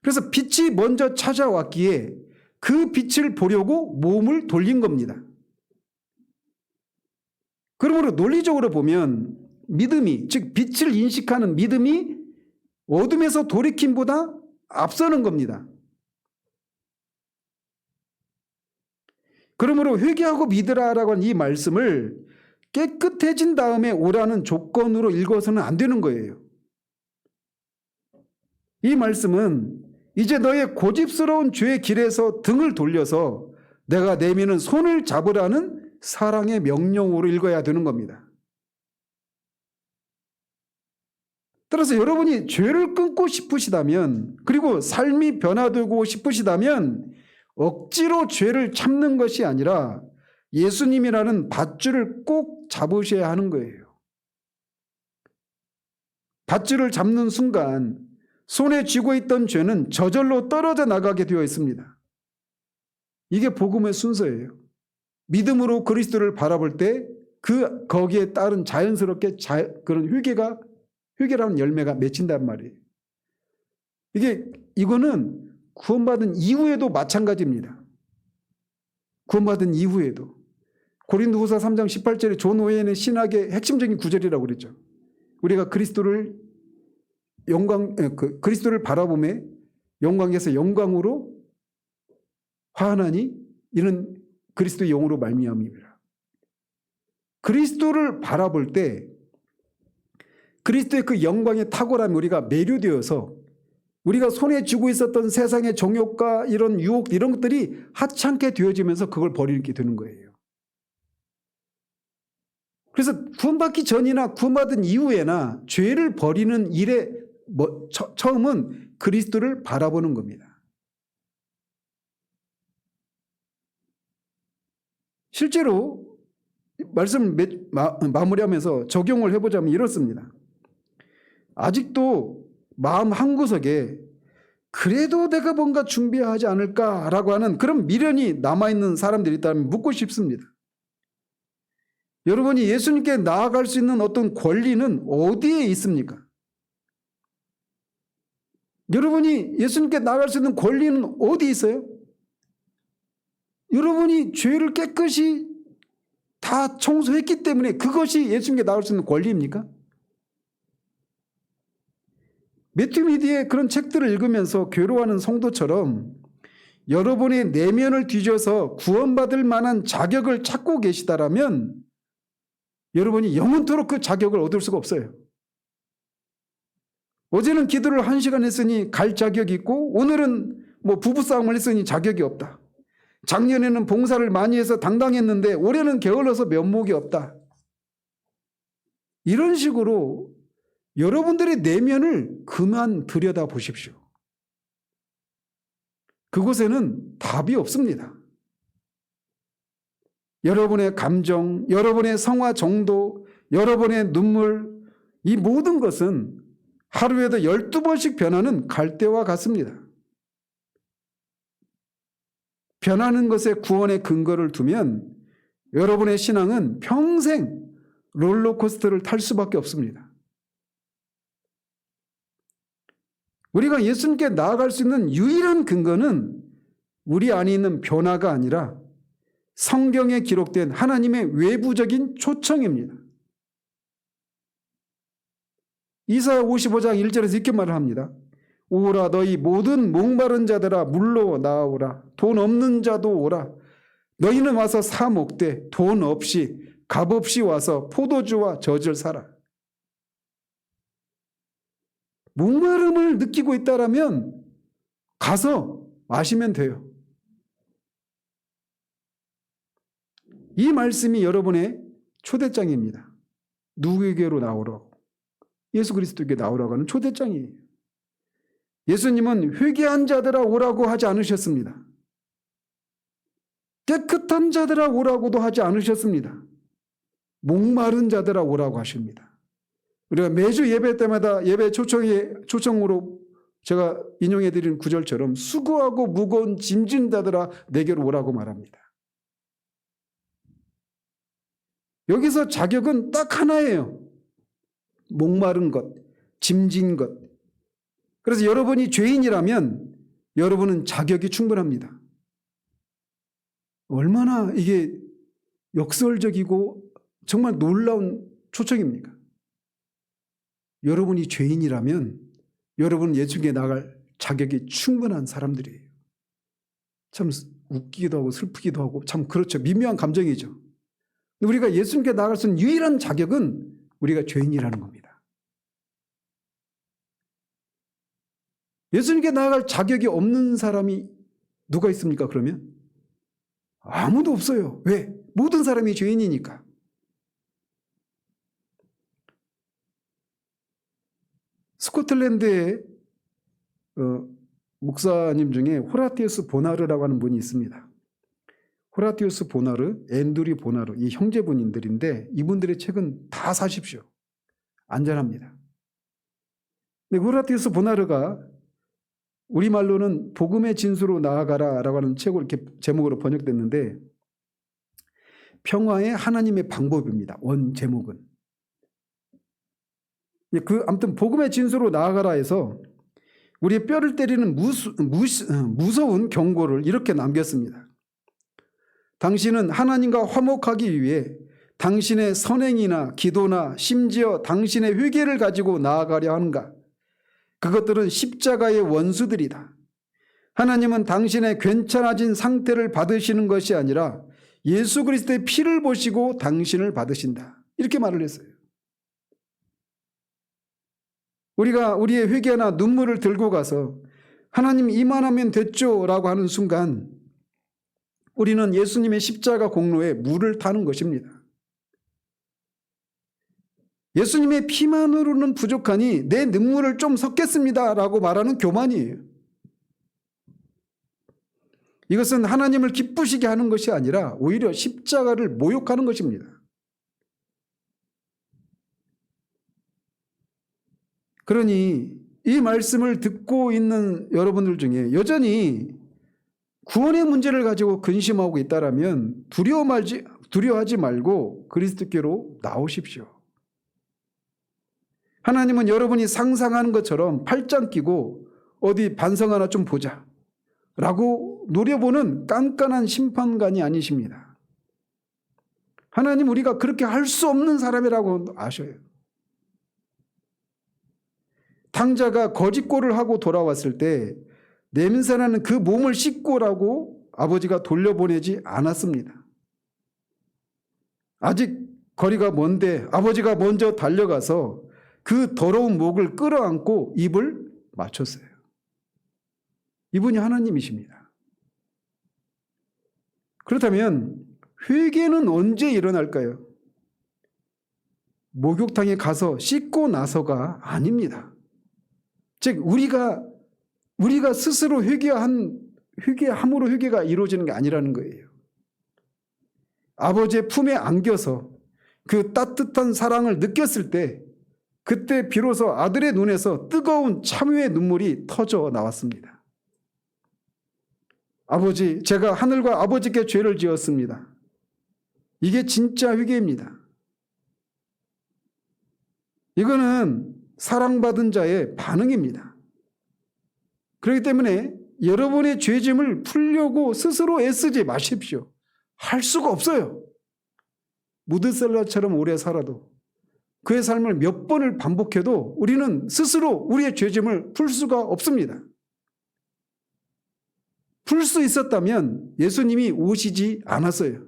그래서 빛이 먼저 찾아왔기에 그 빛을 보려고 몸을 돌린 겁니다. 그러므로 논리적으로 보면 믿음이, 즉 빛을 인식하는 믿음이 어둠에서 돌이킴보다 앞서는 겁니다. 그러므로 회개하고 믿으라라고 하는 이 말씀을 깨끗해진 다음에 오라는 조건으로 읽어서는 안 되는 거예요. 이 말씀은 이제 너의 고집스러운 죄의 길에서 등을 돌려서 내가 내미는 손을 잡으라는 사랑의 명령으로 읽어야 되는 겁니다. 따라서 여러분이 죄를 끊고 싶으시다면, 그리고 삶이 변화되고 싶으시다면 억지로 죄를 참는 것이 아니라 예수님이라는 밧줄을 꼭 잡으셔야 하는 거예요. 밧줄을 잡는 순간 손에 쥐고 있던 죄는 저절로 떨어져 나가게 되어 있습니다. 이게 복음의 순서예요. 믿음으로 그리스도를 바라볼 때 거기에 따른 자연스럽게 그런 회개라는 열매가 맺힌단 말이에요. 이거는 구원받은 이후에도 마찬가지입니다. 구원받은 이후에도. 고린도후서 3장 18절에 존 오웬의 신학의 핵심적인 구절이라고 그랬죠. 우리가 그리스도를 바라보매 영광에서 영광으로 화하나니 이는 그리스도의 영으로 말미암음이라. 그리스도를 바라볼 때 그리스도의 그 영광의 탁월함에 우리가 매료되어서 우리가 손에 쥐고 있었던 세상의 정욕과 이런 유혹 이런 것들이 하찮게 되어지면서 그걸 버리게 되는 거예요. 그래서 구원받기 전이나 구원받은 이후에나 죄를 버리는 일의 처음은 그리스도를 바라보는 겁니다. 실제로 말씀을 마무리하면서 적용을 해보자면 이렇습니다. 아직도 마음 한구석에 그래도 내가 뭔가 준비하지 않을까라고 하는 그런 미련이 남아있는 사람들이 있다면 묻고 싶습니다. 여러분이 예수님께 나아갈 수 있는 어떤 권리는 어디에 있습니까? 여러분이 예수님께 나아갈 수 있는 권리는 어디 있어요? 여러분이 죄를 깨끗이 다 청소했기 때문에 그것이 예수님께 나아갈 수 있는 권리입니까? 매튜 미디의 그런 책들을 읽으면서 괴로워하는 성도처럼 여러분의 내면을 뒤져서 구원받을 만한 자격을 찾고 계시다라면 여러분이 영원토록 그 자격을 얻을 수가 없어요. 어제는 기도를 1시간 했으니 갈 자격이 있고 오늘은 부부싸움을 했으니 자격이 없다. 작년에는 봉사를 많이 해서 당당했는데 올해는 게을러서 면목이 없다. 이런 식으로 여러분들의 내면을 그만 들여다보십시오. 그곳에는 답이 없습니다. 여러분의 감정, 여러분의 성화 정도, 여러분의 눈물, 이 모든 것은 하루에도 12번씩 변하는 갈대와 같습니다. 변하는 것에 구원의 근거를 두면 여러분의 신앙은 평생 롤러코스터를 탈 수밖에 없습니다. 우리가 예수님께 나아갈 수 있는 유일한 근거는 우리 안에 있는 변화가 아니라 성경에 기록된 하나님의 외부적인 초청입니다. 이사야 55장 1절에서 이렇게 말을 합니다. 오라 너희 모든 목마른 자들아 물로 나오라. 돈 없는 자도 오라. 너희는 와서 사 먹되 돈 없이 값 없이 와서 포도주와 젖을 사라. 목마름을 느끼고 있다라면 가서 마시면 돼요. 이 말씀이 여러분의 초대장입니다. 누구에게로 나오라고? 예수 그리스도에게 나오라고 하는 초대장이에요. 예수님은 회개한 자들아 오라고 하지 않으셨습니다. 깨끗한 자들아 오라고도 하지 않으셨습니다. 목마른 자들아 오라고 하십니다. 우리가 매주 예배 때마다 예배 초청으로 제가 인용해드린 구절처럼 수고하고 무거운 짐진 자들아 내게로 오라고 말합니다. 여기서 자격은 딱 하나예요. 목마른 것, 짐진 것. 그래서 여러분이 죄인이라면 여러분은 자격이 충분합니다. 얼마나 이게 역설적이고 정말 놀라운 초청입니까? 여러분이 죄인이라면 여러분은 예수님께 나갈 자격이 충분한 사람들이에요. 참 웃기기도 하고 슬프기도 하고 참 그렇죠. 미묘한 감정이죠. 우리가 예수님께 나갈 수 있는 유일한 자격은 우리가 죄인이라는 겁니다. 예수님께 나아갈 자격이 없는 사람이 누가 있습니까? 그러면 아무도 없어요. 왜? 모든 사람이 죄인이니까. 스코틀랜드의 목사님 중에 호라티우스 보나르라고 하는 분이 있습니다. 호라티우스 보나르, 앤드류 보나르 이 형제분들인데 이분들의 책은 다 사십시오. 안전합니다. 근데 호라티우스 보나르가 우리말로는 복음의 진수로 나아가라 라고 하는 책으로 이렇게 제목으로 번역됐는데 평화의 하나님의 방법입니다. 원 제목은. 아무튼 복음의 진수로 나아가라 해서 우리의 뼈를 때리는 무서운 경고를 이렇게 남겼습니다. 당신은 하나님과 화목하기 위해 당신의 선행이나 기도나 심지어 당신의 회개를 가지고 나아가려 하는가? 그것들은 십자가의 원수들이다. 하나님은 당신의 괜찮아진 상태를 받으시는 것이 아니라 예수 그리스도의 피를 보시고 당신을 받으신다. 이렇게 말을 했어요. 우리가 우리의 회개나 눈물을 들고 가서 하나님 이만하면 됐죠 라고 하는 순간 우리는 예수님의 십자가 공로에 물을 타는 것입니다. 예수님의 피만으로는 부족하니 내 눈물을 좀 섞겠습니다 라고 말하는 교만이에요. 이것은 하나님을 기쁘시게 하는 것이 아니라 오히려 십자가를 모욕하는 것입니다. 그러니 이 말씀을 듣고 있는 여러분들 중에 여전히 구원의 문제를 가지고 근심하고 있다라면 두려워하지 말고 그리스도께로 나오십시오. 하나님은 여러분이 상상하는 것처럼 팔짱 끼고 어디 반성 하나 좀 보자 라고 노려보는 깐깐한 심판관이 아니십니다. 하나님 우리가 그렇게 할 수 없는 사람이라고 아셔요. 탕자가 거짓골을 하고 돌아왔을 때 냄새나는 그 몸을 씻고 오라고 아버지가 돌려보내지 않았습니다. 아직 거리가 먼데 아버지가 먼저 달려가서 그 더러운 목을 끌어안고 입을 맞췄어요. 이분이 하나님이십니다. 그렇다면 회개는 언제 일어날까요? 목욕탕에 가서 씻고 나서가 아닙니다. 즉 우리가 스스로 회개함으로 회개가 이루어지는 게 아니라는 거예요. 아버지의 품에 안겨서 그 따뜻한 사랑을 느꼈을 때 그때 비로소 아들의 눈에서 뜨거운 참회의 눈물이 터져 나왔습니다. 아버지, 제가 하늘과 아버지께 죄를 지었습니다. 이게 진짜 회개입니다. 이거는 사랑받은 자의 반응입니다. 그렇기 때문에 여러분의 죄짐을 풀려고 스스로 애쓰지 마십시오. 할 수가 없어요. 무드셀라처럼 오래 살아도 그의 삶을 몇 번을 반복해도 우리는 스스로 우리의 죄짐을 풀 수가 없습니다. 풀 수 있었다면 예수님이 오시지 않았어요.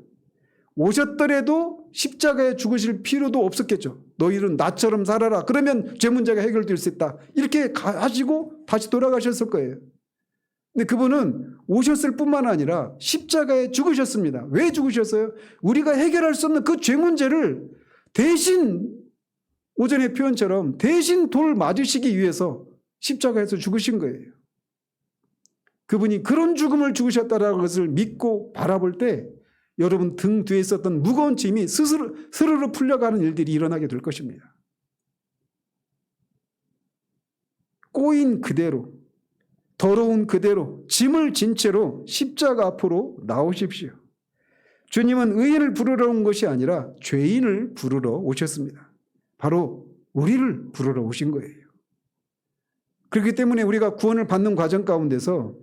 오셨더라도 십자가에 죽으실 필요도 없었겠죠. 너희는 나처럼 살아라. 그러면 죄 문제가 해결될 수 있다. 이렇게 하시고 다시 돌아가셨을 거예요. 근데 그분은 오셨을 뿐만 아니라 십자가에 죽으셨습니다. 왜 죽으셨어요? 우리가 해결할 수 없는 그 죄 문제를 대신, 오전의 표현처럼 대신 돌 맞으시기 위해서 십자가에서 죽으신 거예요. 그분이 그런 죽음을 죽으셨다는 것을 믿고 바라볼 때 여러분 등 뒤에 있었던 무거운 짐이 스르르 풀려가는 일들이 일어나게 될 것입니다. 꼬인 그대로, 더러운 그대로 짐을 진 채로 십자가 앞으로 나오십시오. 주님은 의인을 부르러 온 것이 아니라 죄인을 부르러 오셨습니다. 바로 우리를 부르러 오신 거예요. 그렇기 때문에 우리가 구원을 받는 과정 가운데서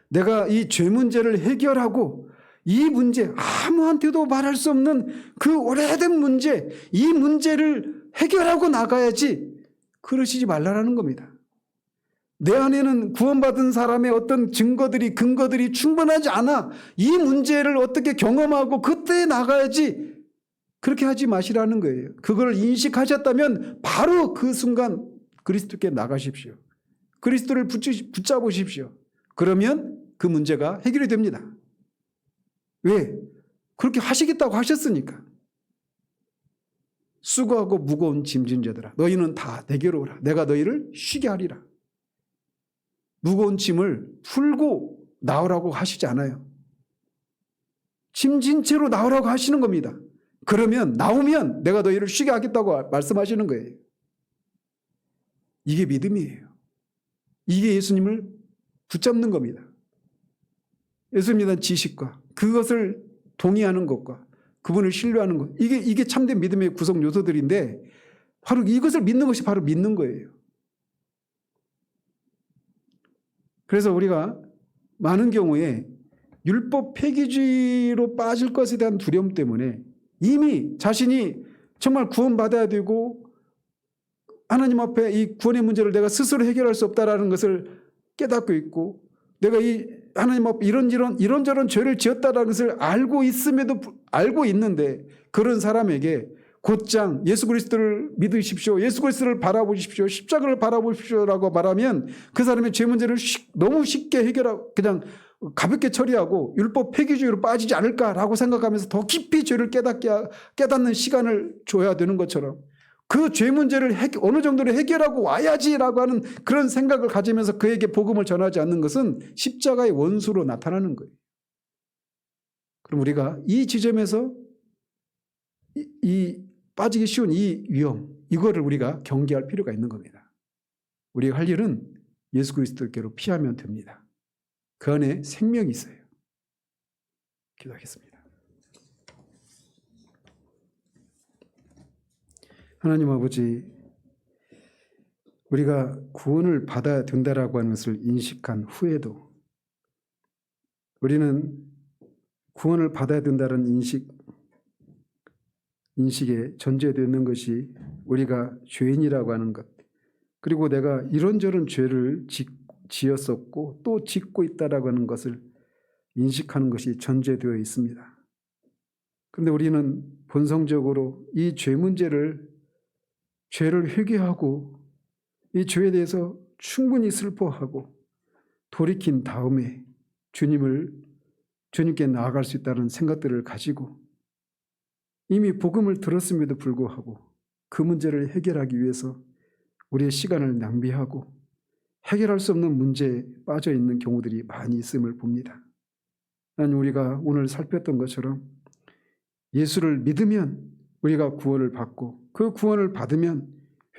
내가 이 죄 문제를 해결하고 이 문제, 아무한테도 말할 수 없는 그 오래된 문제, 이 문제를 해결하고 나가야지 그러시지 말라라는 겁니다. 내 안에는 구원받은 사람의 어떤 근거들이 충분하지 않아. 이 문제를 어떻게 경험하고 그때 나가야지. 그렇게 하지 마시라는 거예요. 그걸 인식하셨다면 바로 그 순간 그리스도께 나가십시오. 그리스도를 붙잡으십시오. 그러면 그 문제가 해결이 됩니다. 왜? 그렇게 하시겠다고 하셨으니까. 수고하고 무거운 짐진 자들아, 너희는 다 내게로 오라. 내가 너희를 쉬게 하리라. 무거운 짐을 풀고 나오라고 하시지 않아요. 짐진 채로 나오라고 하시는 겁니다. 그러면 나오면 내가 너희를 쉬게 하겠다고 말씀하시는 거예요. 이게 믿음이에요. 이게 예수님을 붙잡는 겁니다. 예수님에 대한 지식과 그것을 동의하는 것과 그분을 신뢰하는 것, 이게 참된 믿음의 구성 요소들인데 바로 이것을 믿는 것이 바로 믿는 거예요. 그래서 우리가 많은 경우에 율법 폐기주의로 빠질 것에 대한 두려움 때문에 이미 자신이 정말 구원받아야 되고 하나님 앞에 이 구원의 문제를 내가 스스로 해결할 수 없다라는 것을 깨닫고 있고 내가 이 하나님 앞에 이런저런 죄를 지었다라는 것을 알고 있는데 그런 사람에게 곧장 예수 그리스도를 믿으십시오. 예수 그리스도를 바라보십시오. 십자가를 바라보십시오라고 말하면 그 사람의 죄 문제를 너무 쉽게 해결하고 그냥 가볍게 처리하고 율법 폐기주의로 빠지지 않을까라고 생각하면서 더 깊이 죄를 깨닫는 시간을 줘야 되는 것처럼 그 죄 문제를 어느 정도로 해결하고 와야지라고 하는 그런 생각을 가지면서 그에게 복음을 전하지 않는 것은 십자가의 원수로 나타나는 거예요. 그럼 우리가 이 지점에서 이 빠지기 쉬운 이 위험, 이거를 우리가 경계할 필요가 있는 겁니다. 우리가 할 일은 예수 그리스도께로 피하면 됩니다. 그 안에 생명이 있어요. 기도하겠습니다. 하나님 아버지, 우리가 구원을 받아야 된다라고 하는 것을 인식한 후에도 우리는 구원을 받아야 된다는 인식에 전제되어 있는 것이 우리가 죄인이라고 하는 것, 그리고 내가 이런저런 죄를 지었었고 또 짓고 있다라고 하는 것을 인식하는 것이 전제되어 있습니다. 그런데 우리는 본성적으로 이 죄 문제를 죄를 회개하고 이 죄에 대해서 충분히 슬퍼하고 돌이킨 다음에 주님께 나아갈 수 있다는 생각들을 가지고 이미 복음을 들었음에도 불구하고 그 문제를 해결하기 위해서 우리의 시간을 낭비하고 해결할 수 없는 문제에 빠져 있는 경우들이 많이 있음을 봅니다. 난 우리가 오늘 살폈던 것처럼 예수를 믿으면 우리가 구원을 받고 그 구원을 받으면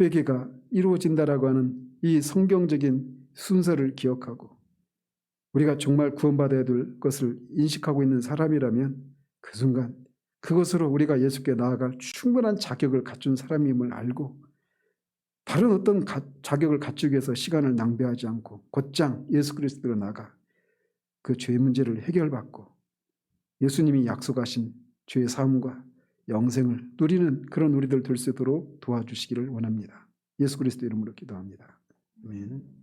회개가 이루어진다라고 하는 이 성경적인 순서를 기억하고 우리가 정말 구원받아야 될 것을 인식하고 있는 사람이라면 그 순간 그것으로 우리가 예수께 나아갈 충분한 자격을 갖춘 사람임을 알고 다른 어떤 자격을 갖추기 위해서 시간을 낭비하지 않고 곧장 예수 그리스도로 나가 그 죄 문제를 해결받고 예수님이 약속하신 주의 삶과 영생을 누리는 그런 우리들 될 수 있도록 도와주시기를 원합니다. 예수 그리스도 이름으로 기도합니다. 아멘.